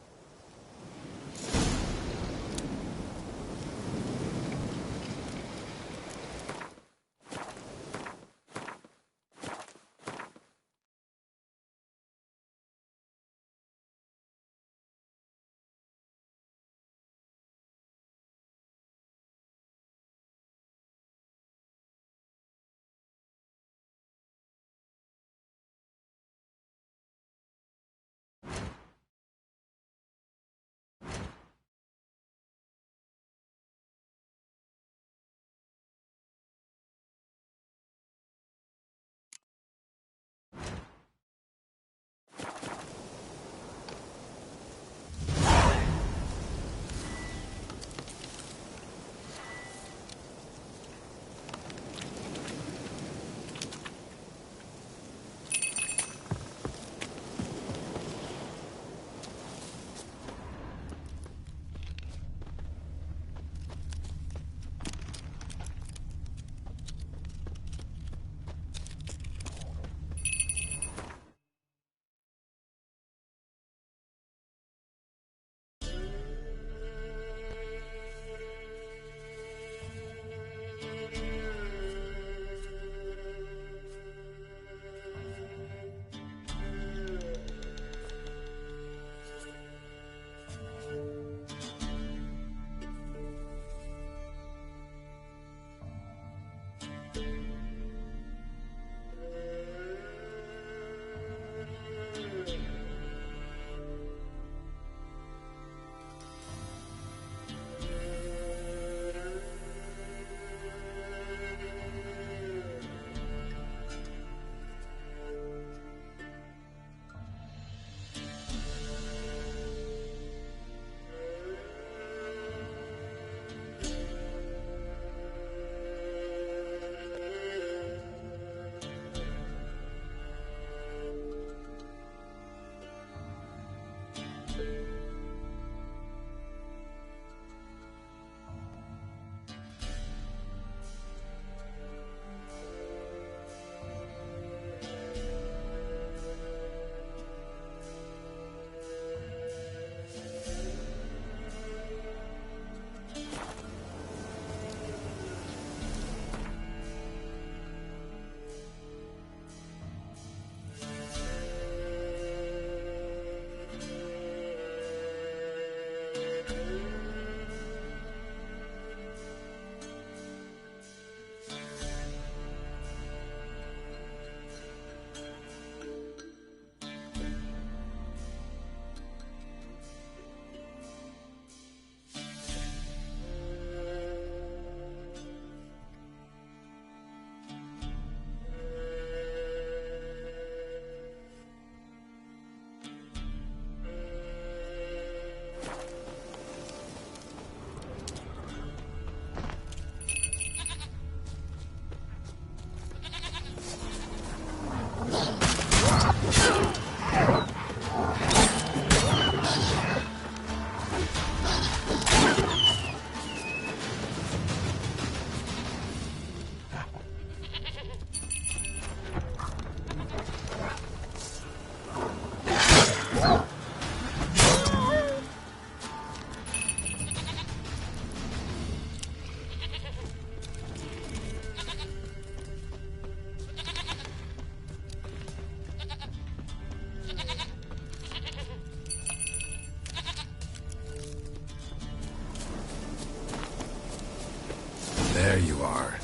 There you are.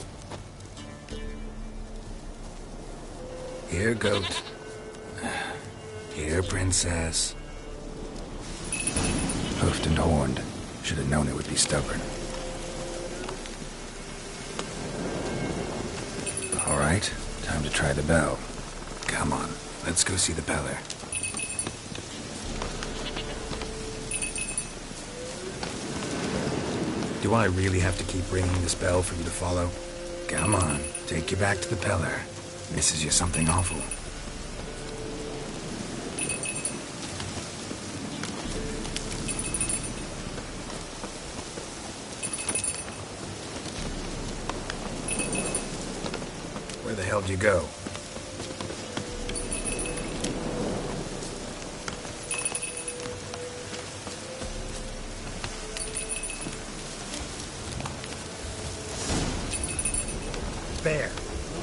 Here, goat. Here, princess. Hoofed and horned. Should have known it would be stubborn. All right, time to try the bell. Come on, let's go see the Peller. Do I really have to keep ringing this bell for you to follow? Come on, take you back to the Peller. Misses you something awful. Where the hell did you go?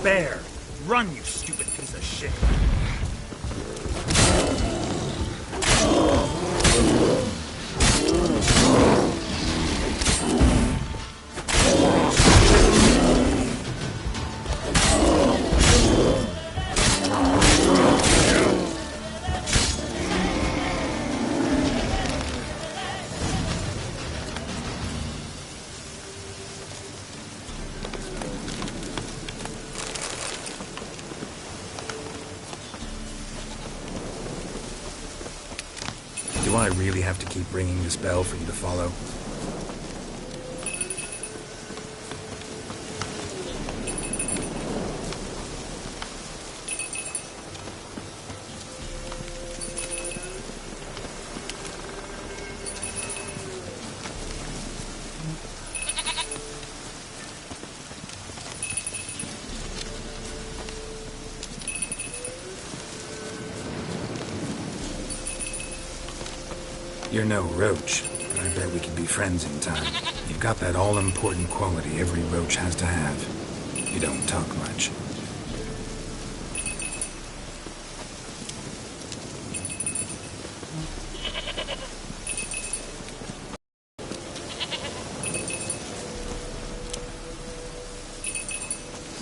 Bear! Run, you stupid piece of shit! Do I really have to keep ringing this bell for you to follow? You're no roach, but I bet we could be friends in time. You've got that all-important quality every roach has to have. You don't talk much.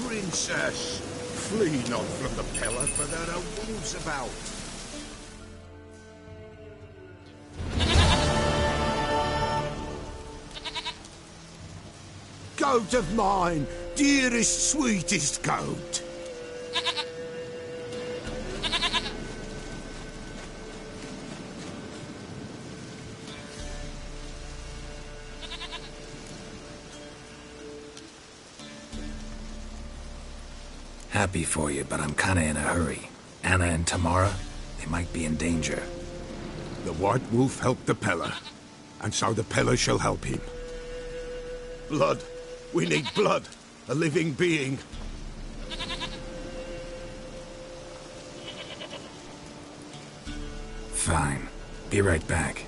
Princess, flee not from the Peller, for there are wolves about. Goat of mine, dearest, sweetest goat. Happy for you, but I'm kinda in a hurry. Anna and Tamara, they might be in danger. The White Wolf helped the Peller, and so the Peller shall help him. Blood. We need blood. A living being. Fine. Be right back.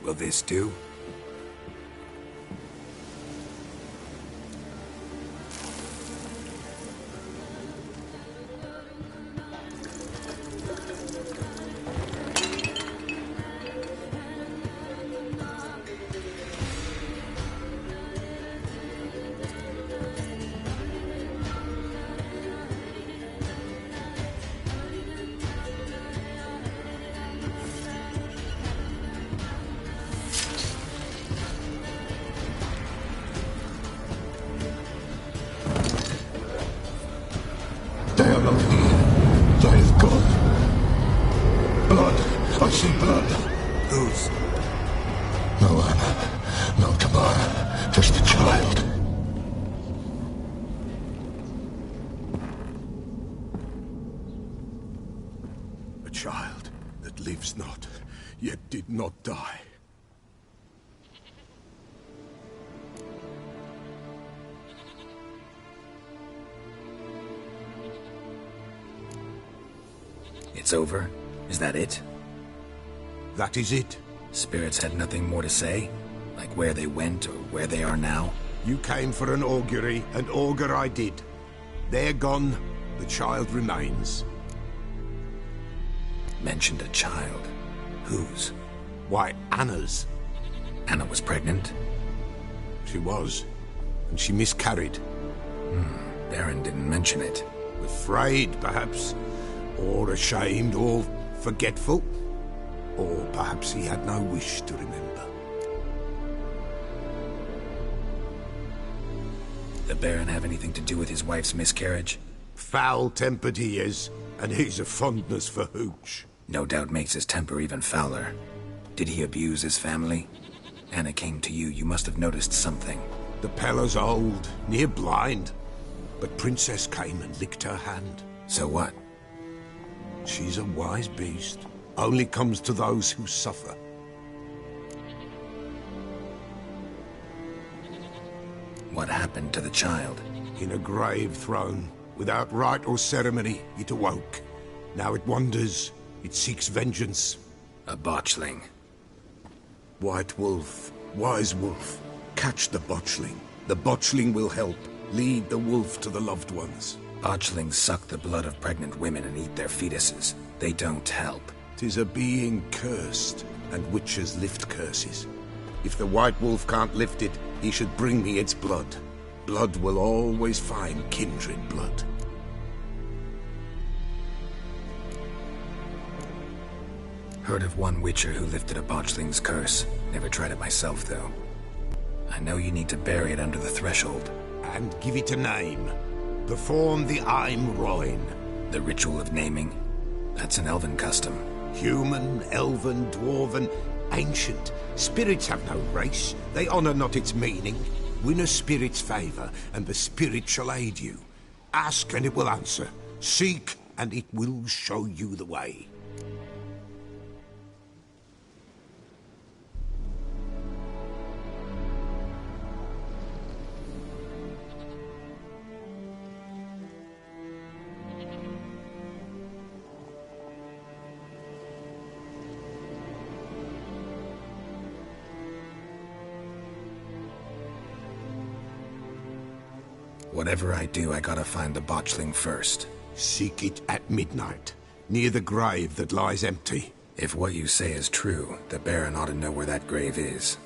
Will this do? They are not here. They have gone. Blood. I see blood. Whose? No Anna. No Tamara. Just a child. A child that lives not, yet did not die. It's over? Is that it? That is it. Spirits had nothing more to say? Like where they went or where they are now? You came for an augury, and augur I did. They're gone, the child remains. Mentioned a child. Whose? Why, Anna's. Anna was pregnant? She was, and she miscarried. Baron didn't mention it. Afraid, perhaps, or ashamed, or forgetful. Or perhaps he had no wish to remember. The Baron have anything to do with his wife's miscarriage? Foul-tempered he is, and he's a fondness for hooch. No doubt makes his temper even fouler. Did he abuse his family? Anna came to you, you must have noticed something. The Pella's old, near blind. But Princess came and licked her hand. So what? She's a wise beast. Only comes to those who suffer. What happened to the child? In a grave thrown. Without rite or ceremony, it awoke. Now it wanders. It seeks vengeance. A botchling. White Wolf, wise wolf, catch the botchling. The botchling will help. Lead the wolf to the loved ones. Botchlings suck the blood of pregnant women and eat their fetuses. They don't help. 'Tis a being cursed, and witches lift curses. If the White Wolf can't lift it, he should bring me its blood. Blood will always find kindred blood. Heard of one witcher who lifted a botchling's curse. Never tried it myself, though. I know you need to bury it under the threshold. And give it a name. Perform the Aim Roin. The ritual of naming? That's an elven custom. Human, elven, dwarven, ancient. Spirits have no race. They honor not its meaning. Win a spirit's favor, and the spirit shall aid you. Ask, and it will answer. Seek, and it will show you the way. Whatever I do, I gotta find the botchling first. Seek it at midnight, near the grave that lies empty. If what you say is true, the Baron ought to know where that grave is.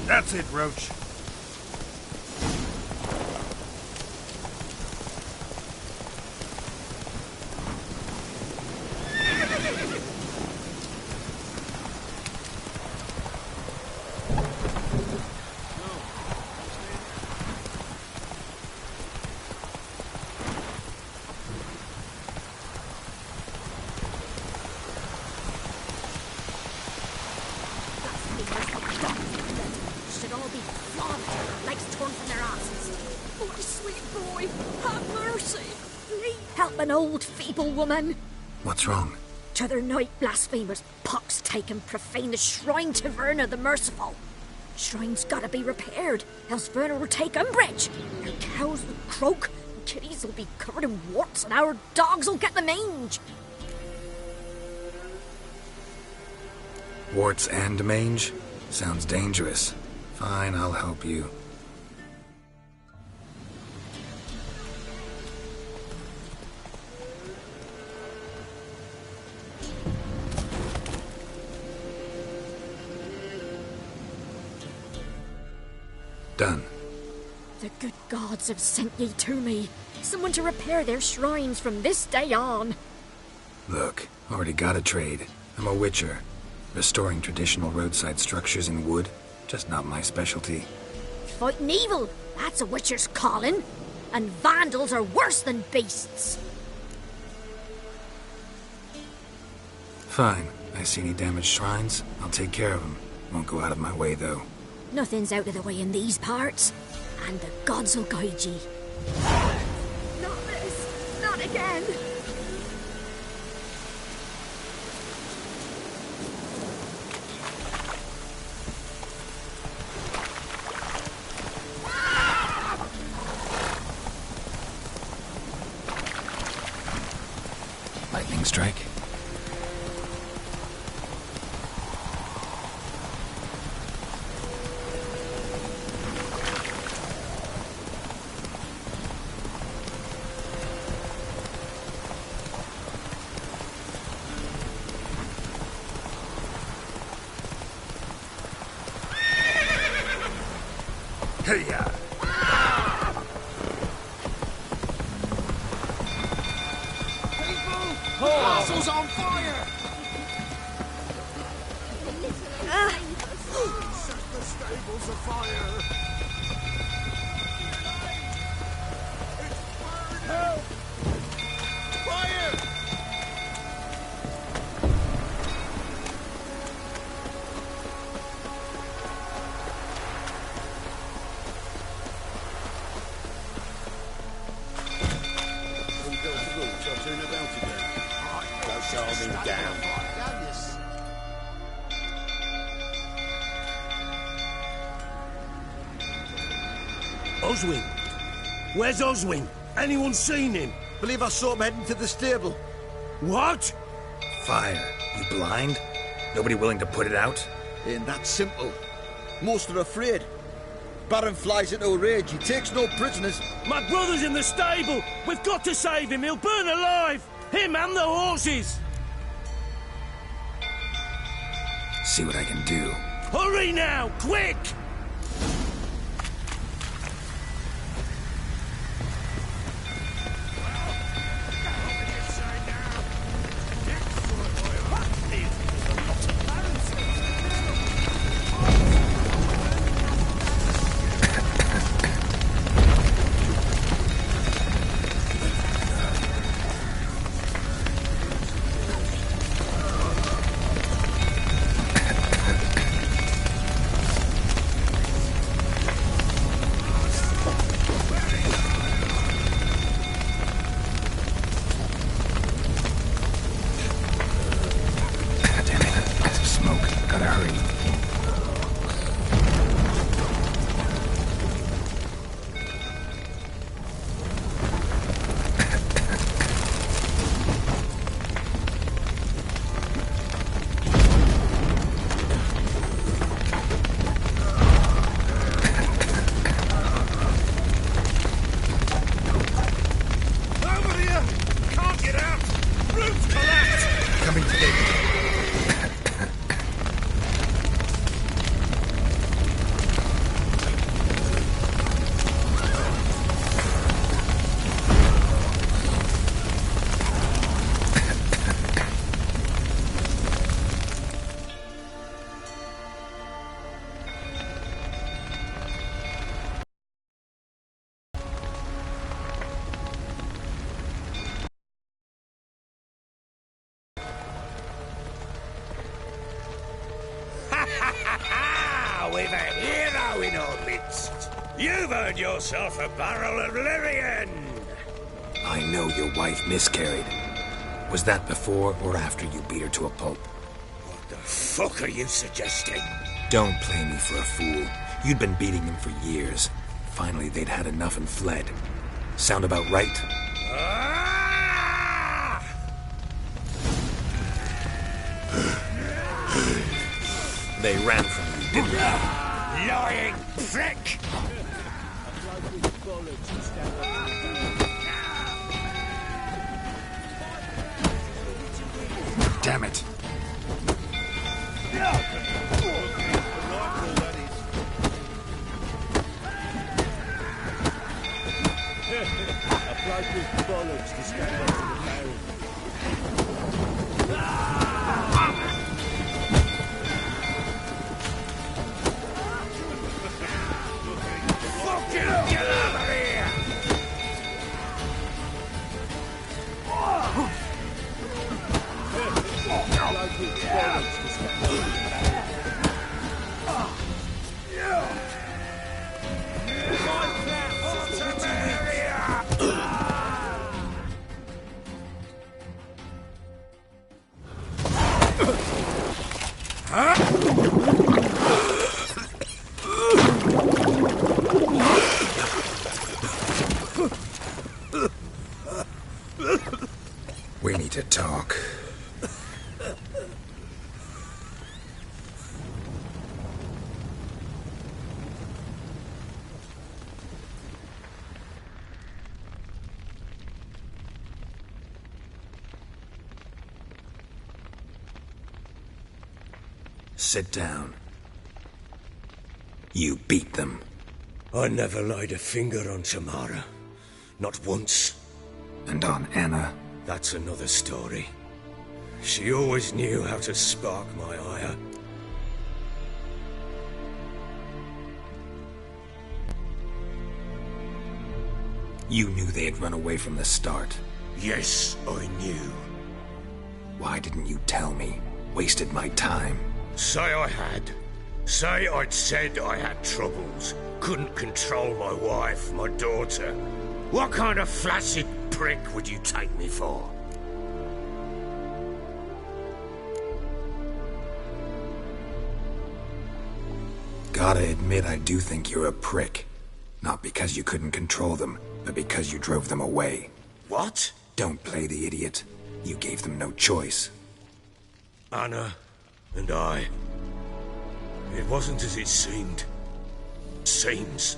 That's it, Roach. An old feeble woman. What's wrong? T'other night blasphemers pox taken profane the shrine to Verna the Merciful. Shrine's gotta be repaired, else Verna will take umbrage. Our cows will croak, and kitties will be covered in warts, and our dogs will get the mange. Warts and mange? Sounds dangerous. Fine, I'll help you. Done. The good gods have sent ye to me. Someone to repair their shrines from this day on. Look, already got a trade. I'm a witcher. Restoring traditional roadside structures in wood, just not my specialty. Fighting evil, that's a witcher's calling. And vandals are worse than beasts. Fine. I see any damaged shrines, I'll take care of them. Won't go out of my way, though. Nothing's out of the way in these parts. And the gods will guide ye. Not this! Not again! Lightning strike. Hiya! Castle's on fire! Set the stables afire! Help! Fire! Down. Oswin? Where's Oswin? Anyone seen him? Believe I saw him heading to the stable. What? Fire. You blind? Nobody willing to put it out? Ain't that simple. Most are afraid. Baron flies into a rage. He takes no prisoners. My brother's in the stable! We've got to save him! He'll burn alive! Him and the horses! See what I can do. Hurry now! Quick! We've a hero in our midst. You've earned yourself a barrel of Lyrian. I know your wife miscarried. Was that before or after you beat her to a pulp? What the fuck are you suggesting? Don't play me for a fool. You'd been beating them for years. Finally, they'd had enough and fled. Sound about right? They ran from you, didn't they? lying prick! Damn it. A bloke with bollocks to stand up to the barrel. Fucking get out of here! Bloke with bollocks to stand up to the barrel. We need to talk. Sit down. You beat them. I never laid a finger on Tamara. Not once. And on Anna? That's another story. She always knew how to spark my ire. You knew they had run away from the start. Yes, I knew. Why didn't you tell me? Wasted my time. Say I had. Say I'd said I had troubles. Couldn't control my wife, my daughter. What kind of flaccid prick would you take me for? Gotta admit, I do think you're a prick. Not because you couldn't control them, but because you drove them away. What? Don't play the idiot. You gave them no choice. Anna and I. It wasn't as it seemed. Seems.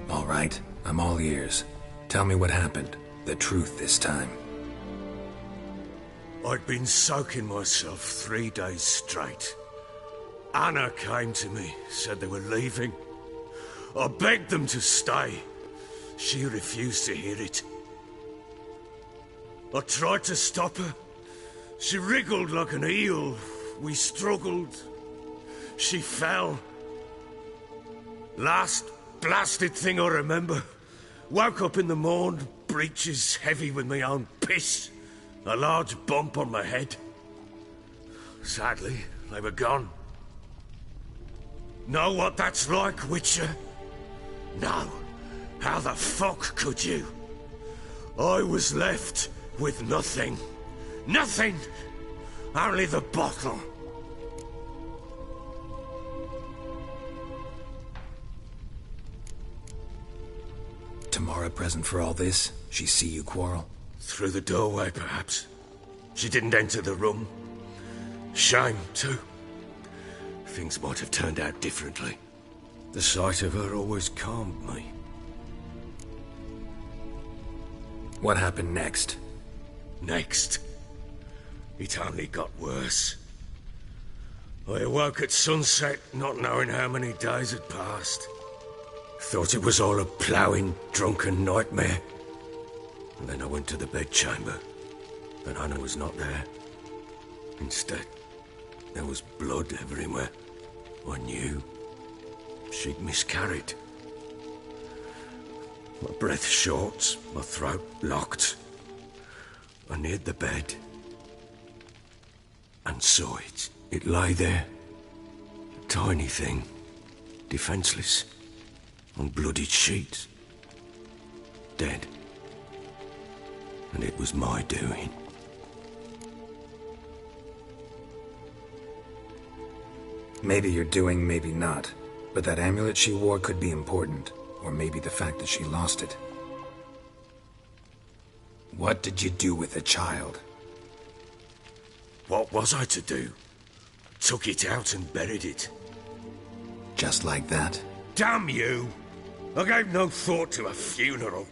All right, I'm all ears. Tell me what happened. The truth this time. I'd been soaking myself 3 days straight. Anna came to me, said they were leaving. I begged them to stay. She refused to hear it. I tried to stop her. She wriggled like an eel. We struggled. She fell. Last blasted thing I remember. Woke up in the morn, breeches heavy with my own piss. A large bump on my head. Sadly, they were gone. Know what that's like, Witcher? No. How the fuck could you? I was left with nothing. Nothing! Only the bottle. Tamara present for all this? She see you quarrel? Through the doorway, perhaps. She didn't enter the room. Shame, too. Things might have turned out differently. The sight of her always calmed me. What happened next? Next? It only got worse. I awoke at sunset, not knowing how many days had passed. Thought it was all a ploughing, drunken nightmare. And then I went to the bedchamber, but Anna was not there. Instead, there was blood everywhere. I knew she'd miscarried. My breath short, my throat locked. I neared the bed and saw it. It lay there, a tiny thing, defenseless, on bloodied sheets, dead. And it was my doing. Maybe you're doing, maybe not. But that amulet she wore could be important. Or maybe the fact that she lost it. What did you do with the child? What was I to do? took it out and buried it. Just like that? Damn you! I gave no thought to a funeral.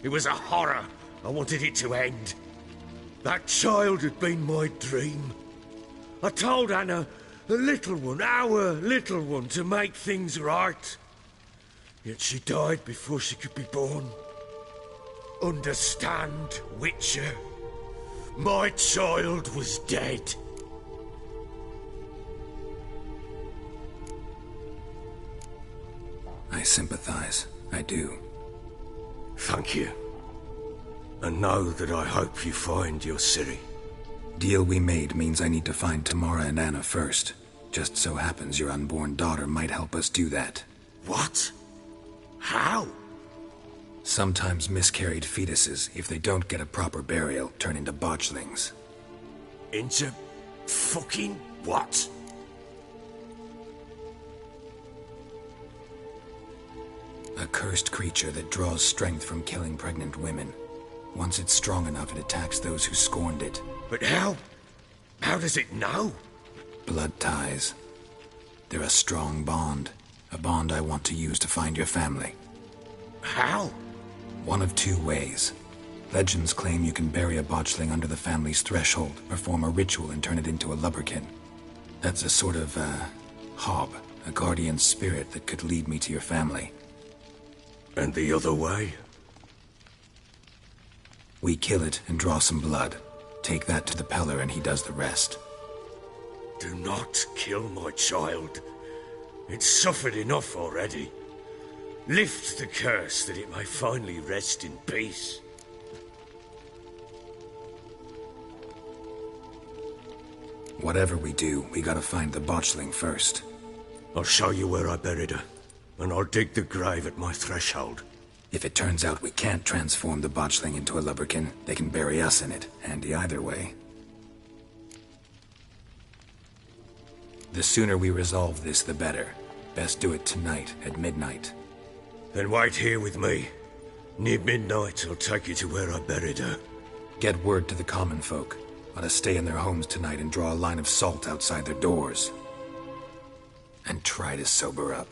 It was a horror. I wanted it to end. That child had been my dream. I told Anna, the little one, our little one, to make things right. Yet she died before she could be born. Understand, Witcher? My child was dead. I sympathize. I do. Thank you. And know that I hope you find your Ciri. Deal we made means I need to find Tamara and Anna first. Just so happens your unborn daughter might help us do that. What? How? Sometimes miscarried fetuses, if they don't get a proper burial, turn into botchlings. Into fucking what? A cursed creature that draws strength from killing pregnant women. Once it's strong enough, it attacks those who scorned it. But how? How does it know? Blood ties. They're a strong bond. A bond I want to use to find your family. How? One of two ways. Legends claim you can bury a botchling under the family's threshold, perform a ritual and turn it into a lubberkin. That's a sort of, hob, a guardian spirit that could lead me to your family. And the other way? We kill it and draw some blood. Take that to the Peller and he does the rest. Do not kill my child. It's suffered enough already. Lift the curse that it may finally rest in peace. Whatever we do, we gotta find the botchling first. I'll show you where I buried her, and I'll dig the grave at my threshold. If it turns out we can't transform the botchling into a lubberkin, they can bury us in it. Handy either way. The sooner we resolve this, the better. Best do it tonight, at midnight. Then wait here with me. Near midnight, I'll take you to where I buried her. Get word to the common folk. Let us stay in their homes tonight and draw a line of salt outside their doors. And try to sober up.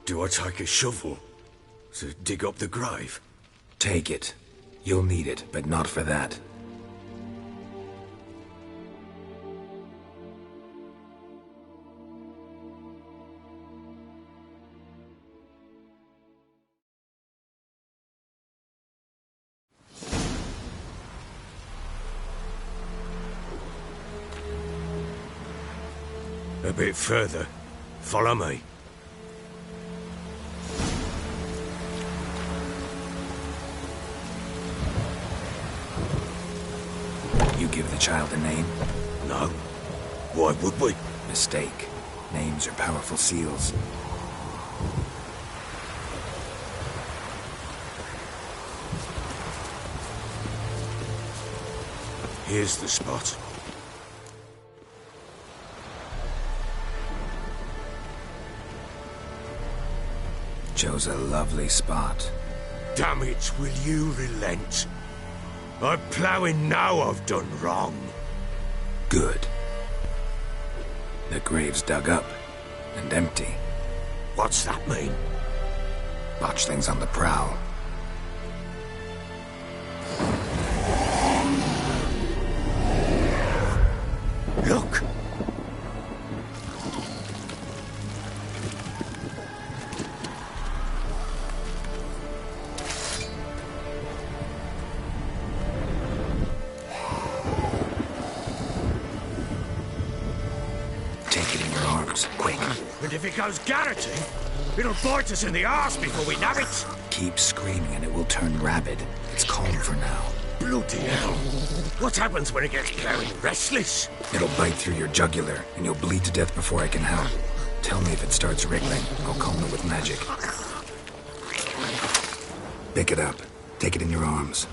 Do I take a shovel to dig up the grave? Take it. You'll need it, but not for that. A bit further. Follow me. You give the child a name? No. Why would we? Mistake. Names are powerful seals. Here's the spot. Chose a lovely spot. Damn it, will you relent? I'm ploughing now I've done wrong. Good. The grave's dug up and empty. What's that mean? Botchling's on the prowl. Look! Take it in your arms, quick. And if it goes garroting, it'll bite us in the arse before we know it. Keep screaming and it will turn rabid. It's calm for now. Bloody hell. What happens when it gets very restless? It'll bite through your jugular, and you'll bleed to death before I can help. Tell me if it starts wriggling. I'll calm it with magic. Pick it up. Take it in your arms.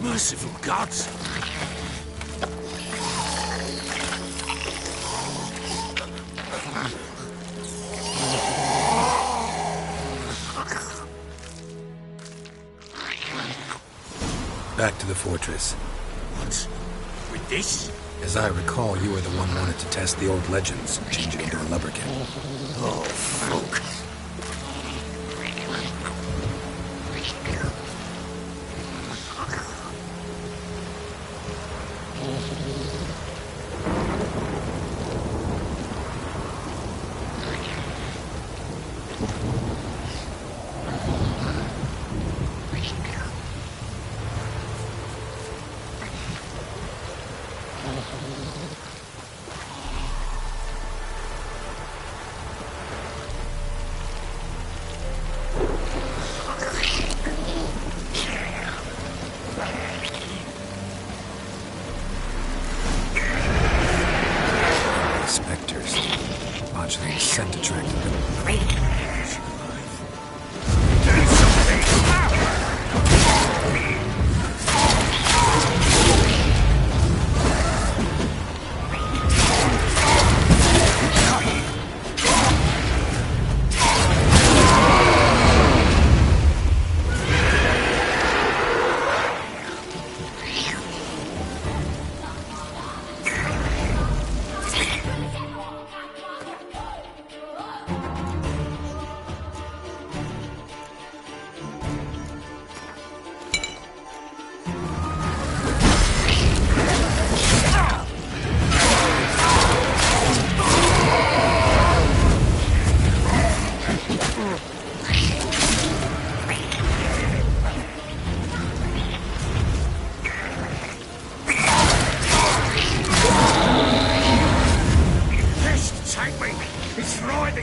Merciful gods! Back to the fortress. What? With this? As I recall, you were the one wanted to test the old legends, change it into a lubberkin. Oh, fuck. Spectres. Watch the scent attracting them.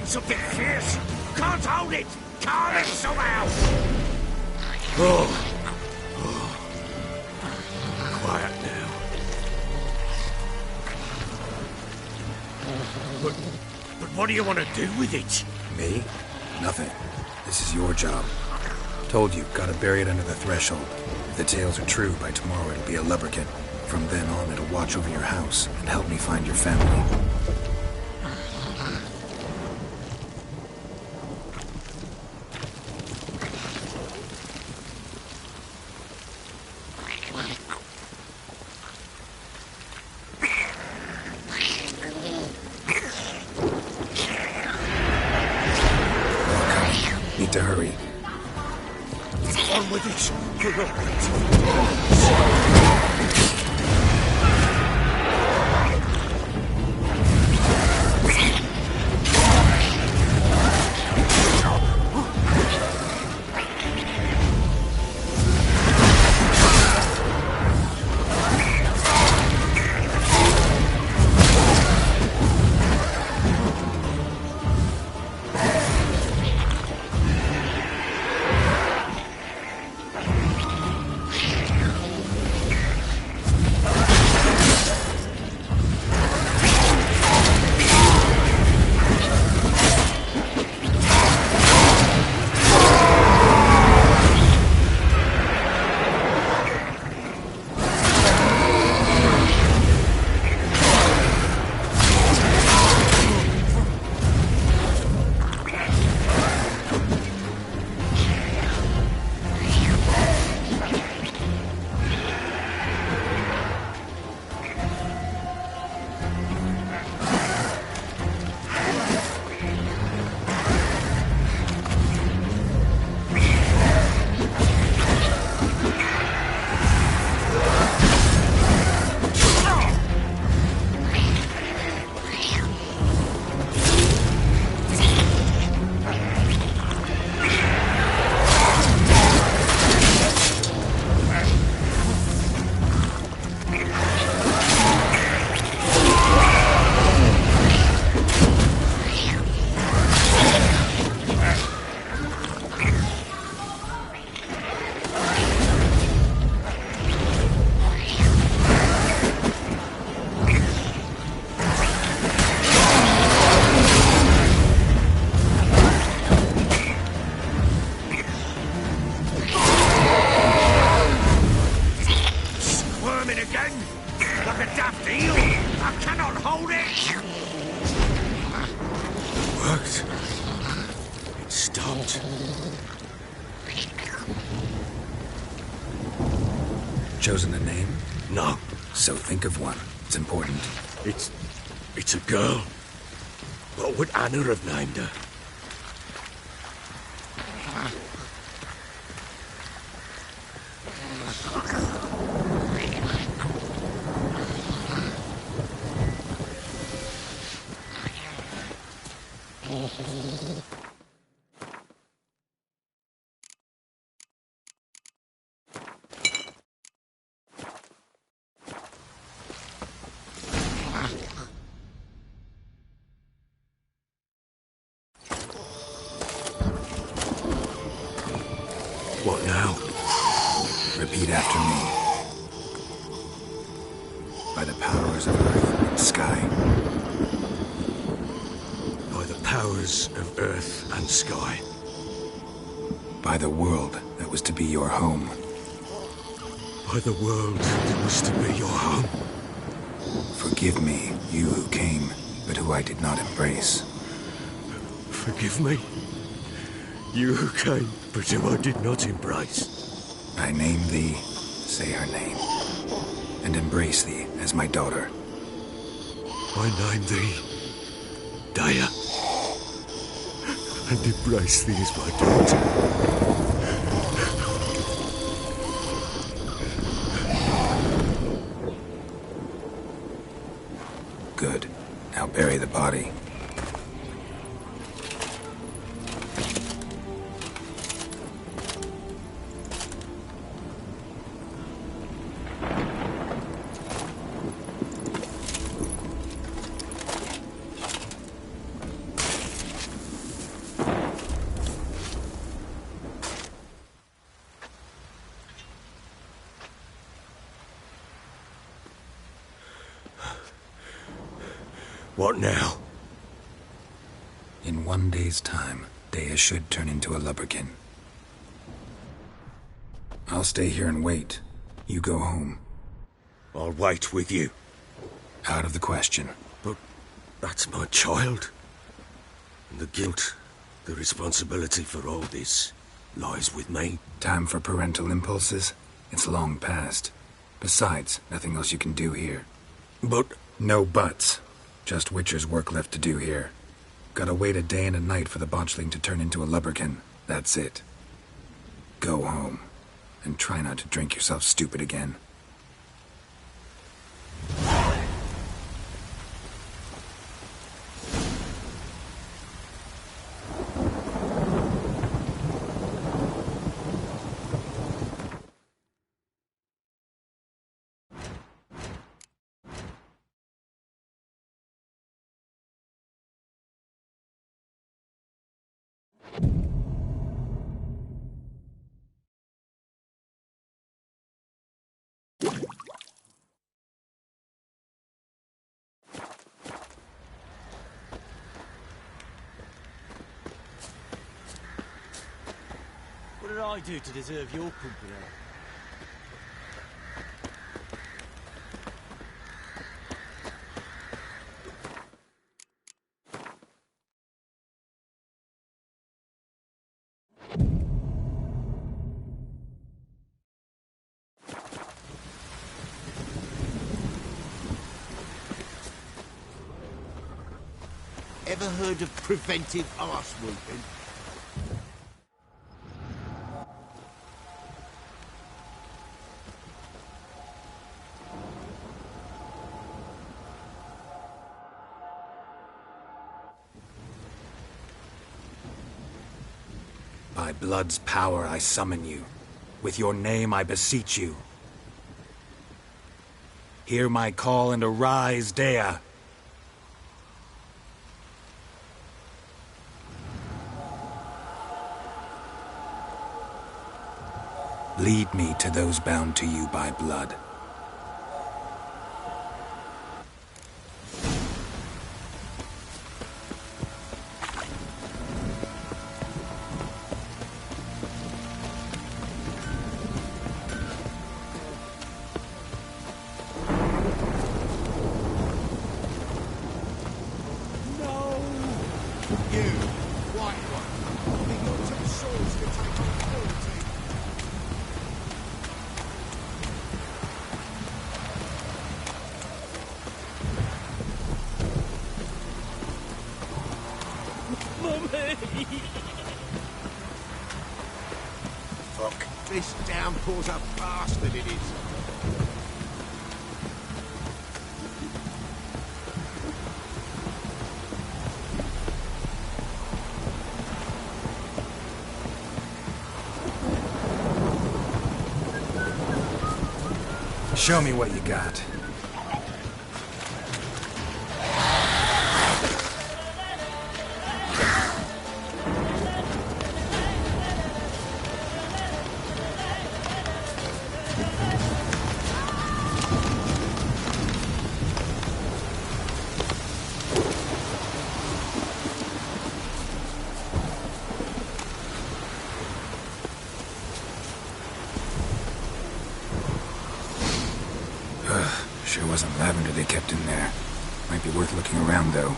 Something fierce! Can't hold it! Calm it somehow! Oh. Quiet now. But what do you want to do with it? Me? Nothing. This is your job. Told you, gotta bury it under the threshold. If the tales are true, by tomorrow it'll be a lubberkin. From then on, it'll watch over your house and help me find your family. Need to hurry. On with it! Chosen a name? No. So think of one. It's important. It's a girl. What would Anna have named her? What now? Repeat after me. By the powers of earth and sky. By the powers of earth and sky. By the world that was to be your home. By the world that was to be your home. Forgive me, you who came, but who I did not embrace. Forgive me, you who came, but who I did not embrace. I name thee, say her name, and embrace thee as my daughter. I name thee, Dea, and embrace thee as my daughter. Good. Now bury the body. What now? In 1 day's time, Dea should turn into a lubberkin. I'll stay here and wait. You go home. I'll wait with you. Out of the question. But that's my child. And the guilt, the responsibility for all this lies with me. Time for parental impulses? It's long past. Besides, nothing else you can do here. But... No buts. Just Witcher's work left to do here. Gotta wait a day and a night for the botchling to turn into a lubberkin. That's it. Go home. And try not to drink yourself stupid again. What did I do to deserve your company? Ever heard of preventive arse whooping? By blood's power I summon you. With your name I beseech you. Hear my call and arise, Dea. Lead me to those bound to you by blood. Fuck, this downpour's a bastard, it is. Show me what you got. Sure wasn't lavender they kept in there. Might be worth looking around, though.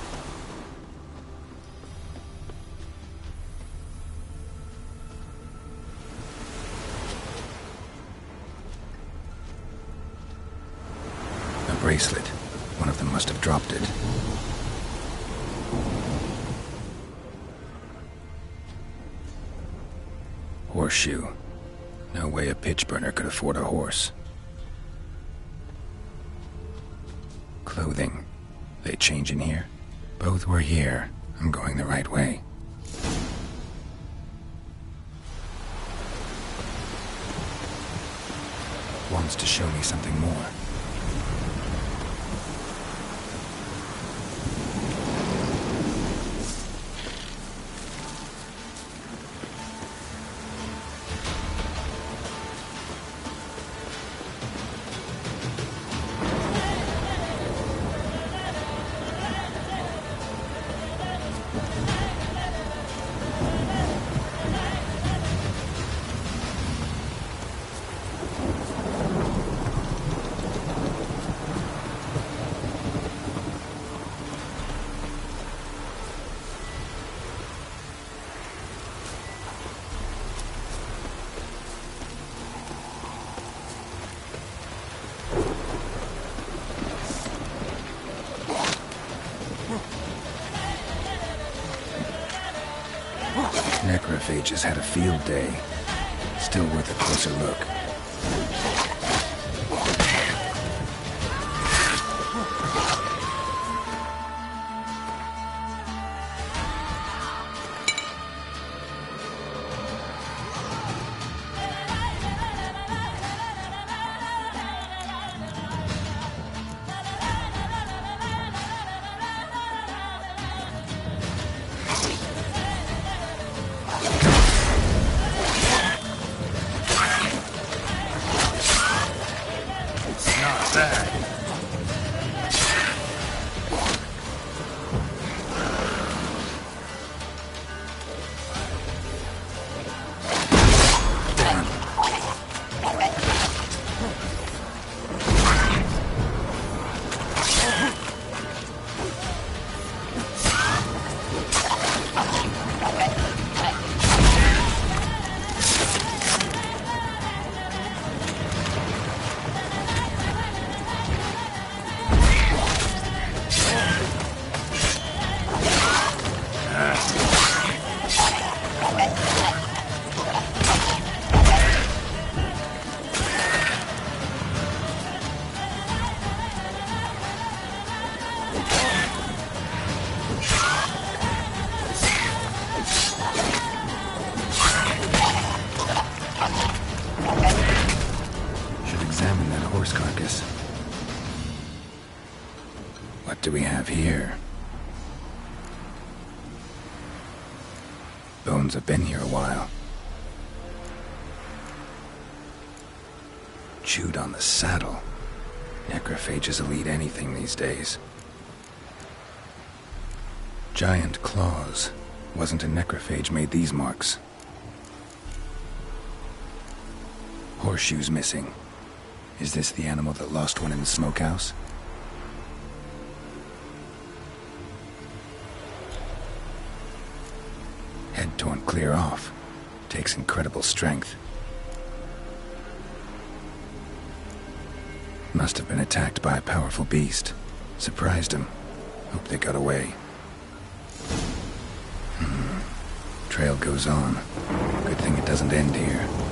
A bracelet. One of them must have dropped it. Horseshoe. No way a pitch burner could afford a horse. Clothing. They change in here? Both were here. I'm going the right way. Wants to show me something more. Necrophages had a field day. Still worth a closer look. What do we have here? Bones have been here a while. Chewed on the saddle. Necrophages will eat anything these days. Giant claws. Wasn't a necrophage made these marks. Horseshoes missing. Is this the animal that lost one in the smokehouse? Head torn clear off. Takes incredible strength. Must have been attacked by a powerful beast. Surprised him. Hope they got away. trail goes on. Good thing it doesn't end here.